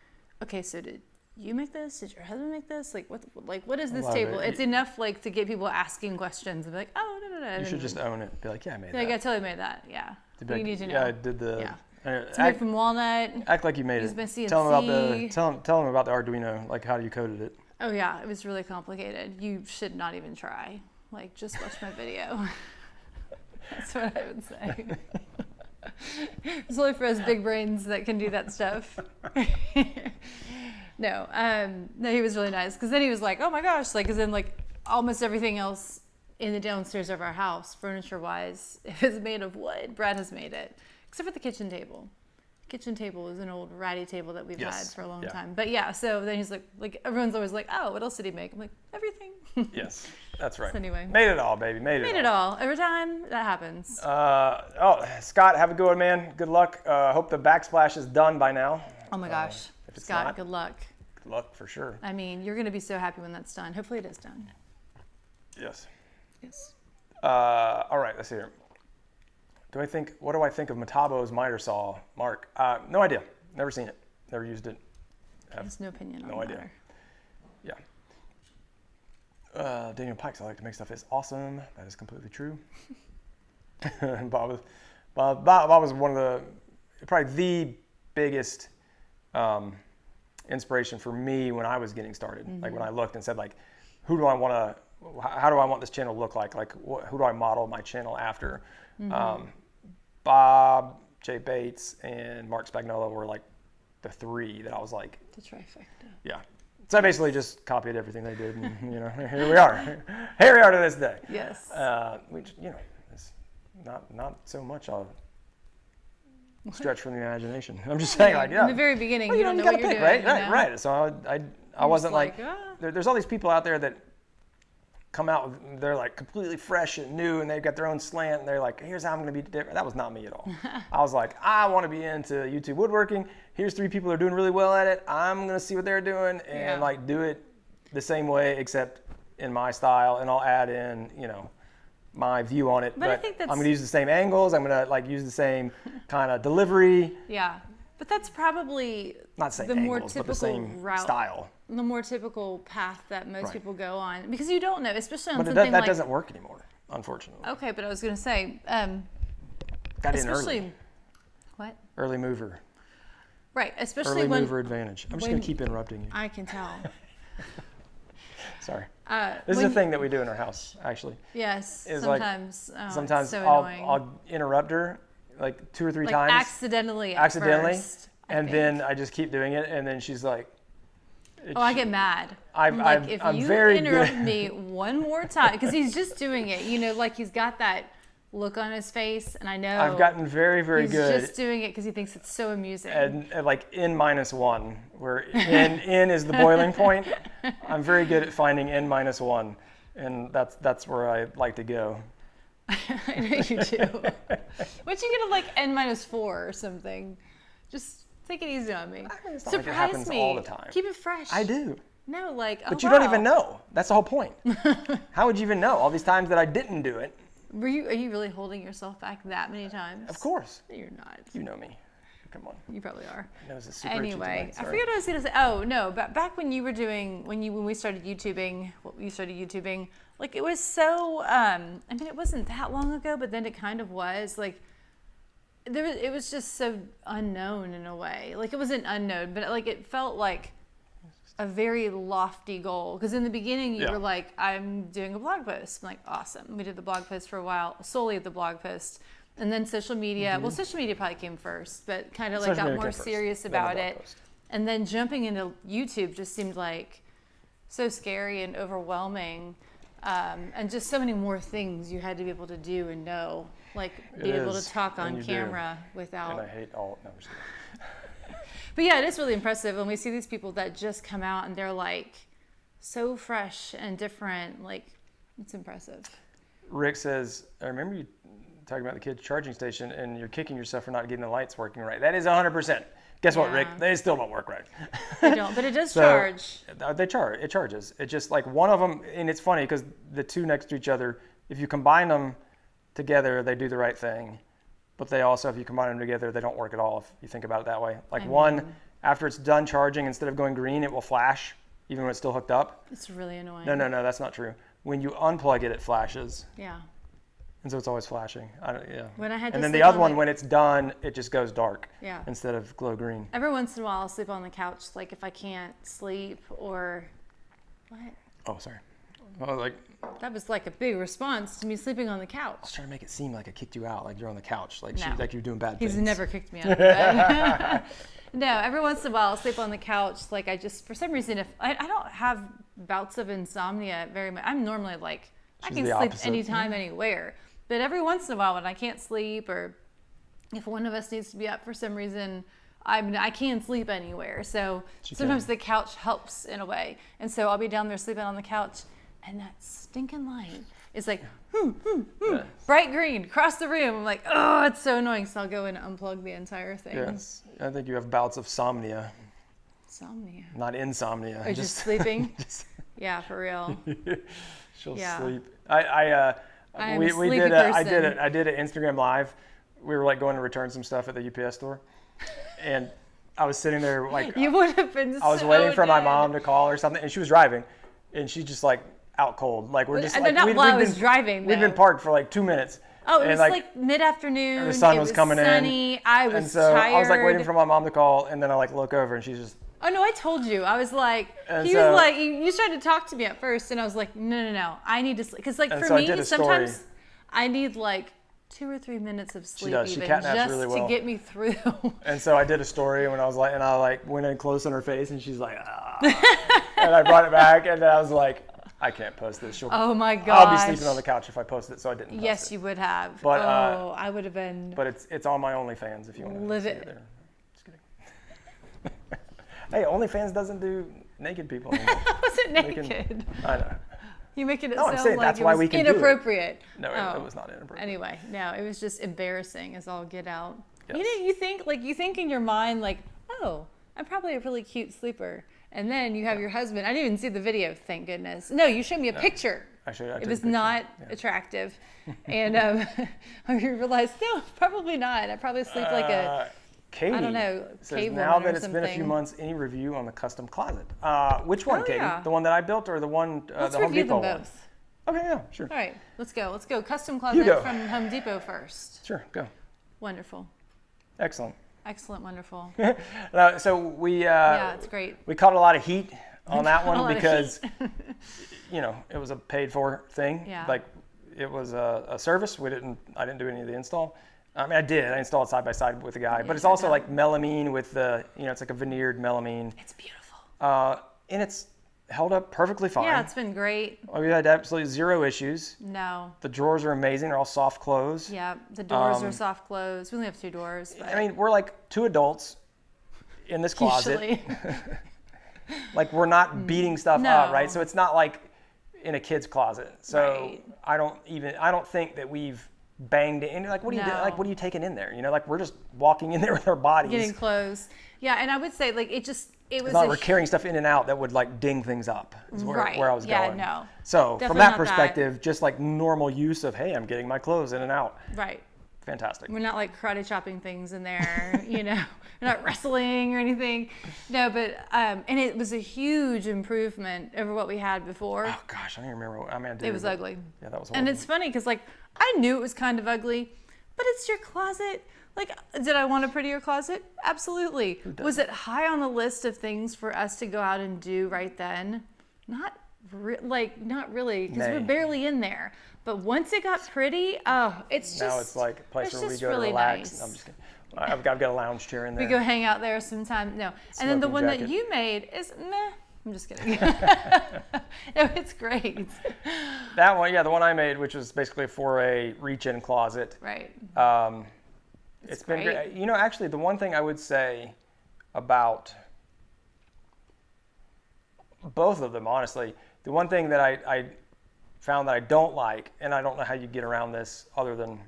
okay, so did you make this? Did your husband make this? Like what is this table? It's enough like to get people asking questions and be like, oh, no. You should just own it. Be like, yeah, I made that. Like, I totally made that. Yeah. You need to know. Yeah, I did the. Yeah. It's made from walnut. Act like you made it. CNC. Tell them about the Arduino, like how you coded it. Oh yeah, it was really complicated. You should not even try. Like, just watch my video. That's what I would say. It's only for us big brains that can do that stuff. No, he was really nice because then he was like, "Oh my gosh!" Like, because then like almost everything else in the downstairs of our house, furniture-wise, if it's made of wood, Brad has made it, except for the kitchen table. Kitchen table is an old ratty table that we've had for a long time. But yeah, so then he's like everyone's always like, "Oh, what else did he make?" I'm like, "Everything." Yes, that's right. So anyway, made it all, baby. Made it all. Every time that happens. Scott, have a good one, man. Good luck. Hope the backsplash is done by now. Oh my gosh, Scott, good luck. Good luck for sure. I mean, you're gonna be so happy when that's done. Hopefully, it is done. Yes. Yes. All right, let's see here. What do I think of Metabo's miter saw, Mark? No idea. Never seen it. Never used it. Has no opinion on it. No idea. Yeah. Daniel Pikes, I like to make stuff. Is awesome. That is completely true. Bob was one of probably the biggest inspiration for me when I was getting started. Mm-hmm. Like when I looked and said, like, how do I want this channel to look like? Like, who do I model my channel after? Mm-hmm. Bob, Jay Bates, and Mark Spagnola were like the three that I was like. The trifecta. Yeah. So I basically just copied everything they did, and here we are. Here we are to this day. Yes. Which is not so much a stretch from the imagination. I'm just saying, like, in the very beginning, you don't know what you're doing. Right. So I wasn't like, there's all these people out there that come out, they're like completely fresh and new, and they've got their own slant, and they're like, here's how I'm going to be different. That was not me at all. I was like, I want to be into YouTube woodworking. Here's 3 people that are doing really well at it. I'm going to see what they're doing and like do it the same way, except in my style, and I'll add in, my view on it. But I think I'm going to use the same angles. I'm going to like use the same kind of delivery. Yeah. But that's probably the more typical route, style. The more typical path that most people go on, because you don't know, especially on something that doesn't work anymore, unfortunately. Okay, but I was going to say, got in early. What? Early mover. Right, especially when mover advantage. I'm just going to keep interrupting you. I can tell. Sorry. This is a thing that we do in our house, actually. Yes. Sometimes. Sometimes so I'll interrupt her like 2 or 3 times. Accidentally. First, and then I just keep doing it, and then she's like. I get mad. I'm very good. If you interrupt me one more time, because he's just doing it, like he's got that look on his face, and I know I've gotten very, very good. He's just doing it because he thinks it's so amusing. And like N-1, where N is the boiling point. I'm very good at finding N-1, and that's where I like to go. I know you do. Once you get to like N-4 or something, just take it easy on me. Surprise it happens me all the time. Keep it fresh. I do. No, like, but you don't even know. That's the whole point. How would you even know all these times that I didn't do it? Are you really holding yourself back that many times? Of course. No, you're not. You know me. Come on. You probably are. Anyway, I forget what I was going to say. Oh no, back when you were doing when we started YouTubing, like it was so. I mean, it wasn't that long ago, but then it kind of was like. It was just so unknown in a way. Like it wasn't unknown, but like it felt like a very lofty goal. Because in the beginning you were like, I'm doing a blog post. I'm like, awesome. We did the blog post for a while, solely the blog post. And then social media. Mm-hmm. Well, social media probably came first, but kind of like got more serious about it. Post. And then jumping into YouTube just seemed like so scary and overwhelming. And just so many more things you had to be able to do and know. Like be able to talk on camera without. And I hate all. No, I'm just kidding. But yeah, it is really impressive when we see these people that just come out and they're like so fresh and different. Like it's impressive. Rick says, I remember you talking about the kids' charging station, and you're kicking yourself for not getting the lights working right. That is 100%. Guess what, Rick? They still don't work right. They don't, but it does charge. They charge. It charges. It's just like one of them, and it's funny because the two next to each other, if you combine them together, they do the right thing. But they also, if you combine them together, they don't work at all if you think about it that way. Like one, after it's done charging, instead of going green, it will flash, even when it's still hooked up. It's really annoying. No, that's not true. When you unplug it, it flashes. Yeah. And so it's always flashing. When I had to and then sleep the other on one, when it's done, it just goes dark. Yeah. Instead of glow green. Every once in a while, I'll sleep on the couch, like if I can't sleep or what? Oh, sorry. I was like, that was like a big response to me sleeping on the couch. I was trying to make it seem like I kicked you out, like you're on the couch, like No. like you're doing bad things. He's never kicked me out of bed. No, every once in a while I'll sleep on the couch. Like I just, for some reason, if I don't have bouts of insomnia very much. I'm normally like, I can sleep anytime, anywhere. But every once in a while when I can't sleep, or if one of us needs to be up for some reason, I can sleep anywhere. So sometimes the couch helps in a way. And so I'll be down there sleeping on the couch, and that stinking light is like, bright green across the room. I'm like, oh, it's so annoying. So I'll go and unplug the entire thing. Yes, I think you have bouts of somnia. Somnia. Not insomnia. Or just sleeping. Yeah, for real. She'll sleep. I did an Instagram live. We were like going to return some stuff at the UPS store, and I was sitting there like you would have been. I was waiting for my mom to call or something, and she was driving, and she just like out cold. Like we're just like I was driving. We'd been parked for like 2 minutes. Oh, it was like mid-afternoon. The sun was coming sunny. in. I was tired. I was like waiting for my mom to call, and then I like look over, and she's just. Oh no, I told you. I was like, was like, you tried to talk to me at first, and I was like, no, I need to sleep. Because like for me, sometimes I need like 2 or 3 minutes of sleep She even catnaps really well to get me through. And so I did a story when I was like, and I like went in close on her face, and she's like, ah. And I brought it back, and then I was like, I can't post this. Oh my gosh. I'll be sleeping on the couch if I post it, so I didn't post it. Yes, you would have. But, I would have been. But it's on my OnlyFans if you want to live see it. There. Just kidding. Hey, OnlyFans doesn't do naked people anymore. I wasn't naked. I know. You making it I'm sound saying like that's it why was we can inappropriate. Do it. No, it was not inappropriate. Anyway, no, it was just embarrassing as all get out. Yes. You know, you think in your mind like, oh, I'm probably a really cute sleeper. And then you have your husband. I didn't even see the video, thank goodness. No, you showed me a picture. It was not attractive. And I realized, no, probably not. I probably sleep like a, Katie I don't know, says, cave now woman that or it's been a few something. months, any review on the custom closet? Which one, Katie? Yeah. The one that I built or the one, Let's the Home review Depot them both. one? Okay, yeah, sure. All right, let's go. Let's go. Custom closet from Home Depot first. Sure, go. Wonderful. Excellent. Excellent, wonderful. So we yeah, it's great. We caught a lot of heat on that one lot because it was a paid for thing. Yeah. Like it was a service. I didn't do any of the install. I mean, I did. I installed it side by side with the guy, but it's also like melamine with the, it's like a veneered melamine. It's beautiful. And it's held up perfectly fine. Yeah, it's been great. We had absolutely zero issues. No. The drawers are amazing. They're all soft close. Yeah, the doors are soft close. We only have 2 doors. But I mean, we're like 2 adults in this closet. usually. Like we're not beating stuff up, right? So it's not like in a kid's closet. So I don't think that we've banged it in. Like what are you taking in there? Like we're just walking in there with our bodies. Getting close. Yeah, and I would say like it was it's not like we're carrying stuff in and out that would like ding things up is where I was going. Yeah, no. So Definitely from that not perspective, just like normal use of, hey, I'm getting my clothes in and out. Right. Fantastic. We're not like karate chopping things in there, We're not wrestling or anything. No, but and it was a huge improvement over what we had before. Oh gosh, I don't even remember. It was ugly. Yeah, that was horrible. And it's funny because like I knew it was kind of ugly, but it's your closet. Like, did I want a prettier closet? Absolutely. Was it high on the list of things for us to go out and do right then? Not really, because we're barely in there. But once it got pretty, it's just now it's like a place where we go really to relax. nice. I'm just kidding. I've got a lounge chair in there. We go hang out there sometime. No, and then the one that you made is meh. I'm just kidding. No, it's great. That one, the one I made, which was basically for a reach-in closet. Right. It's been great. Actually, the one thing I would say about both of them, honestly, the one thing that I found that I don't like, and I don't know how you get around this other than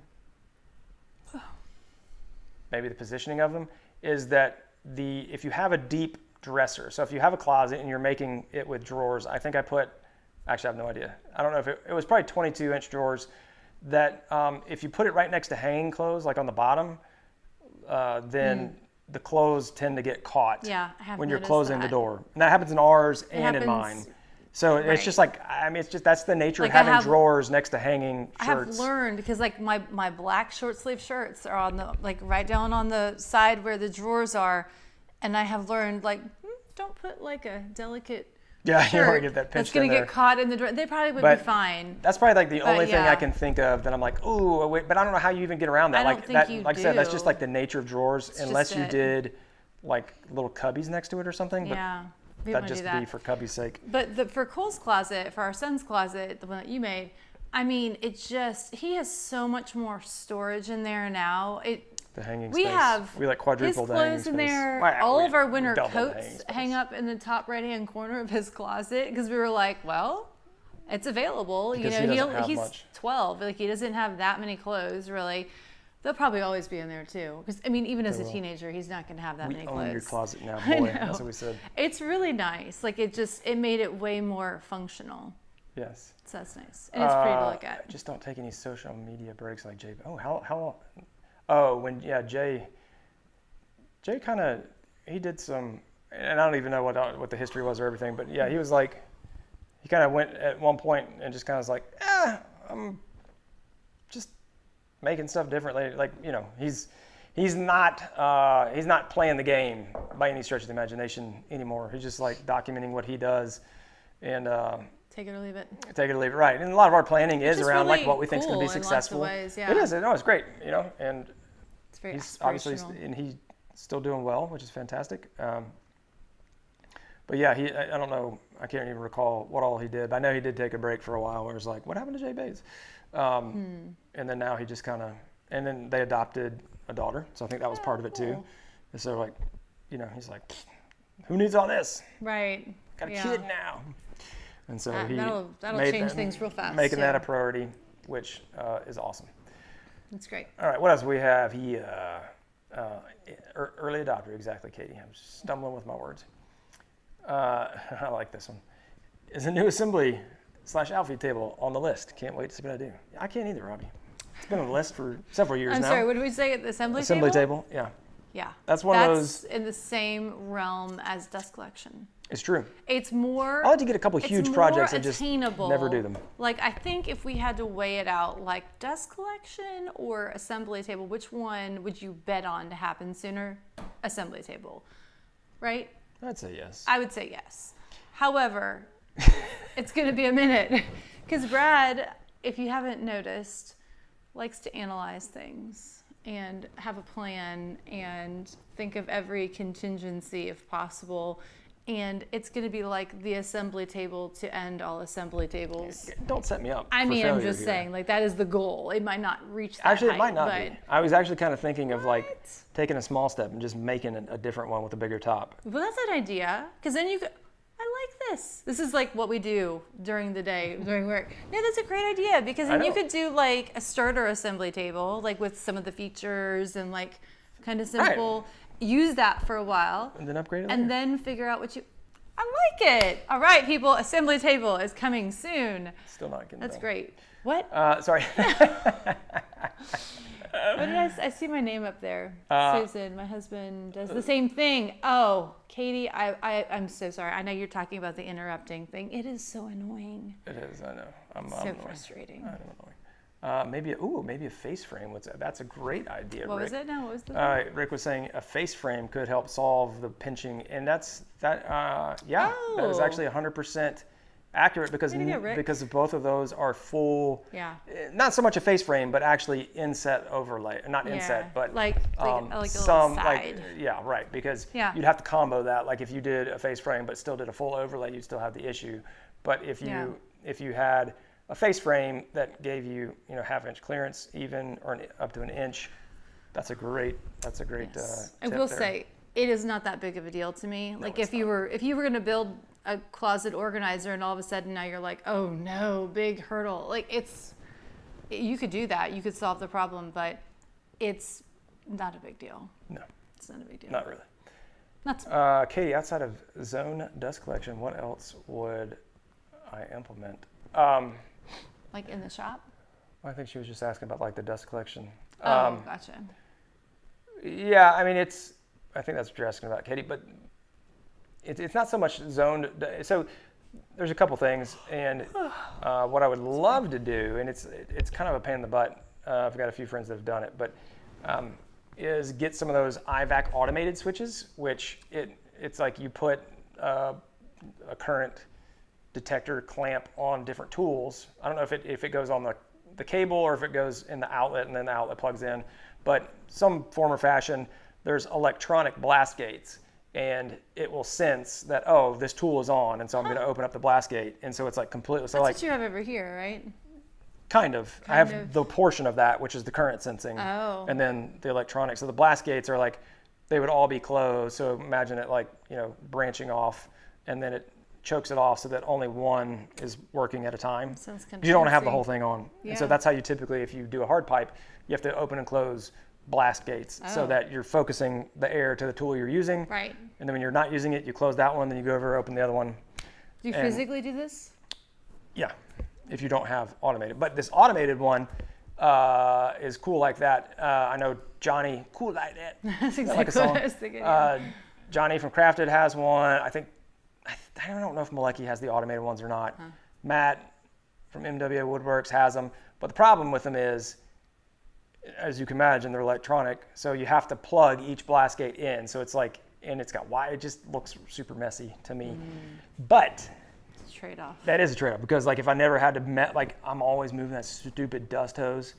maybe the positioning of them, is that if you have a deep dresser, so if you have a closet and you're making it with drawers, I think actually I have no idea. I don't know if it was probably 22-inch drawers that if you put it right next to hanging clothes, like on the bottom, then the clothes tend to get caught when you're closing the door. And that happens in ours and in mine. So it's just like, I mean, that's the nature of having drawers next to hanging shirts. I have learned, because like my black short sleeve shirts are on the, like right down on the side where the drawers are. And I have learned, like, don't put like a delicate shirt you don't want to get that pinched that's going to get caught in the drawer. They probably would be fine. That's probably like the only thing I can think of that I'm like, ooh, wait, but I don't know how you even get around that. Like I said, that's just like the nature of drawers, unless you did like little cubbies next to it or something. Yeah. That'd just be for cubby's sake. But for Cole's closet, for our son's closet, the one that you made, I mean, he has so much more storage in there now. The hanging space. We like quadrupled the hanging his clothes space. in there. All of our winter coats hang up in the top right-hand corner of his closet because we were like, well, it's available. Because he's 12. Like, he doesn't have that many clothes, really. They'll probably always be in there too. Because I mean, even as a teenager, he's not going to have that many clothes. We own your closet now, boy. That's what we said. It's really nice. Like, it made it way more functional. Yes. So that's nice, and it's pretty to look at. Just don't take any social media breaks like Jay. Oh, how long? Oh, Jay kind of, he did some, and I don't even know what the history was or everything, but yeah, he was like, he kind of went at one point and just kind of was like, I'm just making stuff differently. Like, he's not playing the game by any stretch of the imagination anymore. He's just like documenting what he does, and take it or leave it. Take it or leave it, right? And a lot of our planning is around really like what we think is going to be successful. In lots of ways, yeah. It is. No, it's great. And it's very he's obviously, and he's still doing well, which is fantastic. But yeah, I don't know. I can't even recall what all he did. But I know he did take a break for a while where it was like, what happened to Jay Bates? And then now he just kind of, and then they adopted a daughter. So I think that was part of it too. And so like, he's like, who needs all this? Right. Got a kid now. And so that'll change things real fast. Making that a priority, which is awesome. That's great. All right, what else do we have? Early adopter, exactly, Katie. I'm stumbling with my words. I like this one. Is a new assembly / outfeed table on the list. Can't wait to see what I do. I can't either, Robbie. It's been on the list for several years now. I'm sorry, what did we say? The assembly table? Assembly table, yeah. Yeah. That's one of those. That's in the same realm as dust collection. It's true. It's more. I like to get a couple huge projects and just attainable. Never do them. Like, I think if we had to weigh it out, like dust collection or assembly table, which one would you bet on to happen sooner? Assembly table, right? I'd say yes. I would say yes. However, it's going to be a minute because Brad, if you haven't noticed, likes to analyze things and have a plan and think of every contingency if possible. And it's going to be like the assembly table to end all assembly tables. Don't set me up. I'm just saying, like, that is the goal. It might not reach that Actually, height, it might not be. I was actually kind of thinking of like taking a small step and just making a different one with a bigger top. Well, that's an idea. Because then you could, I like this. This is like what we do during the day, during work. Yeah, that's a great idea. Because then you could do like a starter assembly table, like with some of the features and like kind of simple. Right. Use that for a while. And then upgrade it later. And then figure out what you... I like it. All right, people. Assembly table is coming soon. Still not getting That's great. What? Sorry. What did I see my name up there. Susan, my husband, does the same thing. Oh, Katie, I'm so sorry. I know you're talking about the interrupting thing. It is so annoying. It is, I know. I'm so frustrating. I don't know. Maybe a face frame. That's a great idea, What Rick. was it? No, what was the Rick was saying a face frame could help solve the pinching, and that is actually 100% accurate because both of those are full. Yeah. Not so much a face frame, but actually inset overlay. Not inset, but like a some little side. right. Because you'd have to combo that. Like if you did a face frame but still did a full overlay, you'd still have the issue. But if you had a face frame that gave you, half-inch clearance, even or up to an inch, that's a great. Yes. Tip I will there. say it is not that big of a deal to me. No, like if you were going to build a closet organizer and all of a sudden now you're like, oh no, big hurdle. Like you could do that. You could solve the problem, but it's not a big deal. No, It's not a big deal. not really. Not Katie, outside of zone dust collection, what else would I implement? like in the shop. I think she was just asking about like the dust collection. Oh, gotcha. Yeah, I mean I think that's what you're asking about, Katie. But it's not so much zoned. So there's a couple things, and what I would love to do, and it's kind of a pain in the butt. I've got a few friends that have done it, but is get some of those IVAC automated switches, which it's like you put a current detector clamp on different tools. I don't know if it goes on the cable or if it goes in the outlet and then the outlet plugs in, but some form or fashion, there's electronic blast gates, and it will sense that, oh, this tool is on, and so I'm going to open up the blast gate, and so it's like completely. So That's what you have over here, right? Kind of. I have the portion of that, which is the current sensing, and then the electronics. So the blast gates are like, they would all be closed. So imagine it like, branching off, and then it chokes it off so that only one is working at a time. Sounds kind of You don't want to have the fancy. whole thing on. Yeah. And so that's how you typically, if you do a hard pipe, you have to open and close blast gates so that you're focusing the air to the tool you're using. Right. And then when you're not using it, you close that one, then you go over, open the other one. Do you physically do this? Yeah, if you don't have automated. But this automated one is cool like that. I know Johnny, cool like that. That's Is that like a exactly what song? I was thinking. Johnny from Crafted has one. I think, I don't know if Malecki has the automated ones or not. Matt from MWA Woodworks has them. But the problem with them is, as you can imagine, they're electronic. So you have to plug each blast gate in. So it's like, and it's got wire. It just looks super messy to me. But It's a trade-off. that is a trade-off, because like if I never had to like I'm always moving that stupid dust hose.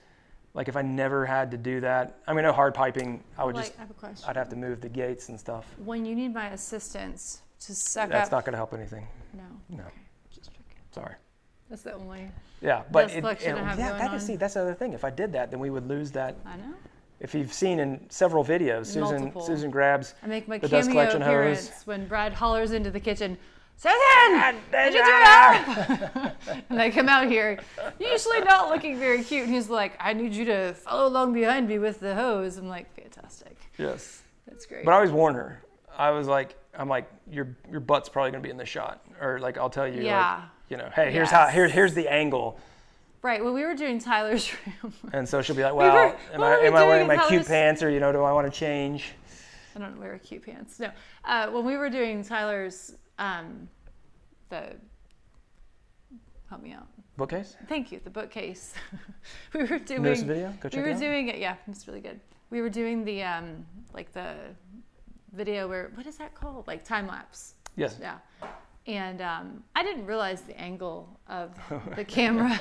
Like if I never had to do that, I mean, no hard piping, I would I just, have a question. I'd have to move the gates and stuff. When you need my assistance to suck That's up. not going to help anything. No. No, Okay. Just checking. sorry. That's the only. Yeah, but Dust collection I have going on. see, that's the other thing. If I did that, then we would lose that. I know. If you've seen in several videos, Multiple. Susan grabs I make my the dust cameo collection appearance hose. when Brad hollers into the kitchen. Susan, did you turn up? And I come out here, usually not looking very cute. And he's like, I need you to follow along behind me with the hose. I'm like, fantastic. Yes. That's great. But I always warn her. I'm like, your butt's probably gonna be in the shot, or like I'll tell you, Yeah. like, hey, here's Yes. here's the angle, Right. When we were doing Tyler's room, and so she'll be like, We were- well, am what were we I wearing doing my at cute Tyler's- pants, or do I want to change? I don't wear cute pants. No. When we were doing Tyler's, help me out. Bookcase? Thank you. The bookcase. We were doing. Notice the video? Go check We were it out. doing it. Yeah, it's really good. We were doing the like the video where, what is that called? Like time lapse. Yes. Yeah. And I didn't realize the angle of the camera.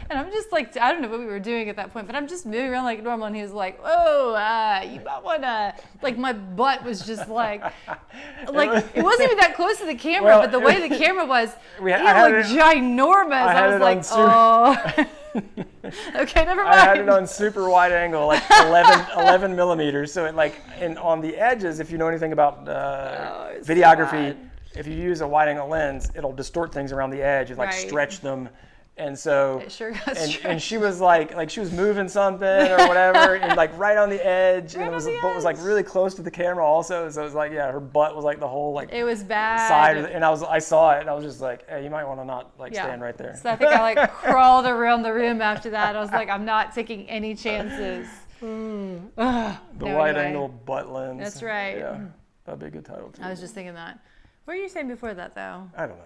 And I'm just like, I don't know what we were doing at that point, but I'm just moving around like normal. And he was like, whoa, you might want to, like my butt was just like it wasn't even that close to the camera, Well, but the way the camera was, I it had looked it- ginormous. I I had was it like, on oh. Okay, never mind. I had it on super wide angle, like 11 millimeters. So it like, and on the edges, if you know anything about it's so videography, bad. if you use a wide angle lens, it'll distort things around the edge and like Right. stretch them. And so, It sure got and stretched. she was like she was moving something or whatever, and like right on the edge, Right and on the but it was like edge. really close to the camera also. So it was like, yeah, her butt was like the whole like It was bad. side of the, and I saw it, and I was just like, hey, you might want to not like Yeah. stand right there. So I think I like crawled around the room after that. I was like, I'm not taking any chances. The No, wide anyway. angle butt lens. That's right. Yeah, that'd be a good title too. I was just thinking that. What were you saying before that though? I don't know.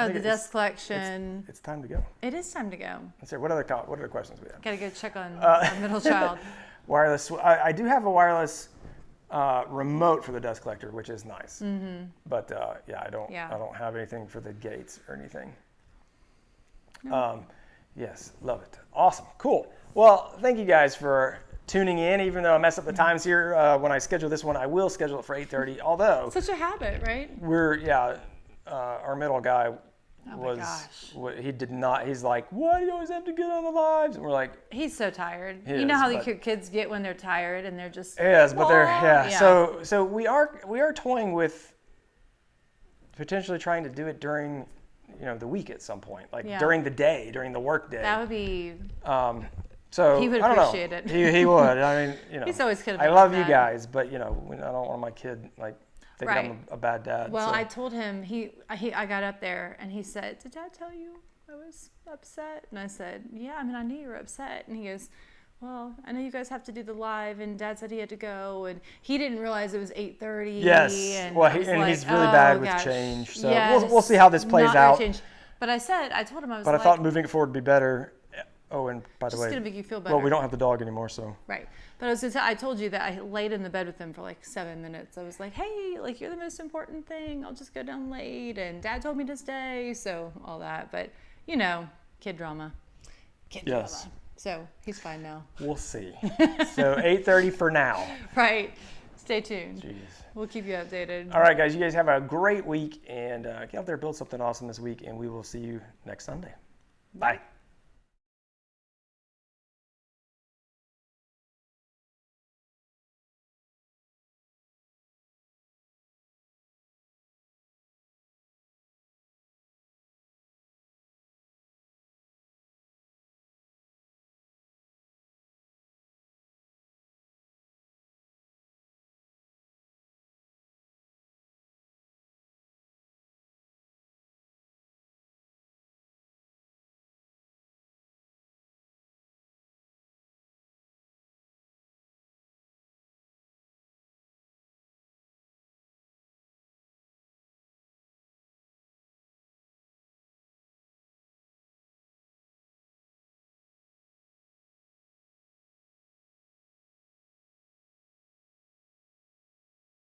Oh, think the it's- dust collection. It's time to go. It is time to go. Let's see, what other questions we have? Gotta go check on our middle child. Wireless. I do have a wireless remote for the dust collector, which is nice. Mm-hmm. But yeah, I don't have anything for the gates or anything. Yes, love it. Awesome, cool. Well, thank you guys for tuning in. Even though I mess up the times here, when I schedule this one, I will schedule it for 8:30. Although Such a habit, right? our middle guy Oh my gosh. he did not. He's like, why do you always have to get on the lives? And we're like, He's so tired. He You know is, how the but- kids get when they're tired and they're just. yes, but they're "Wah." So we are toying with potentially trying to do it during, the week at some point, like Yeah. during the day, during the work day. That would be. So He would I don't appreciate know. it. He would. I mean, you know. He's always kidding I about love you that. guys, but you know, I don't want my kid like thinking Right. I'm a bad dad. Well, so. I told him I got up there and he said, "Did Dad tell you I was upset?" And I said, "Yeah, I mean, I knew you were upset." And he goes, "Well, I know you guys have to do the live, and Dad said he had to go, and he didn't realize it was 8:30." Yes. And Well, I was and like, he's really "Oh, bad with gosh." change. So Yes, we'll see how this plays not very out. change. But I told him I was But like, I thought moving it forward would be better. Oh, and by the just way, gonna make you feel better. well, we don't have the dog anymore, so. Right. But I told you that I laid in the bed with him for like 7 minutes. I was like, "Hey, like you're the most important thing. I'll just go down late." And Dad told me to stay, so all that. But you know, kid drama. Kid Yes. drama. So he's fine now. We'll see. So 8:30 for now. Right. Stay tuned. Jeez. We'll keep you updated. All right, guys. You guys have a great week, and get out there, build something awesome this week, and we will see you next Sunday. Bye.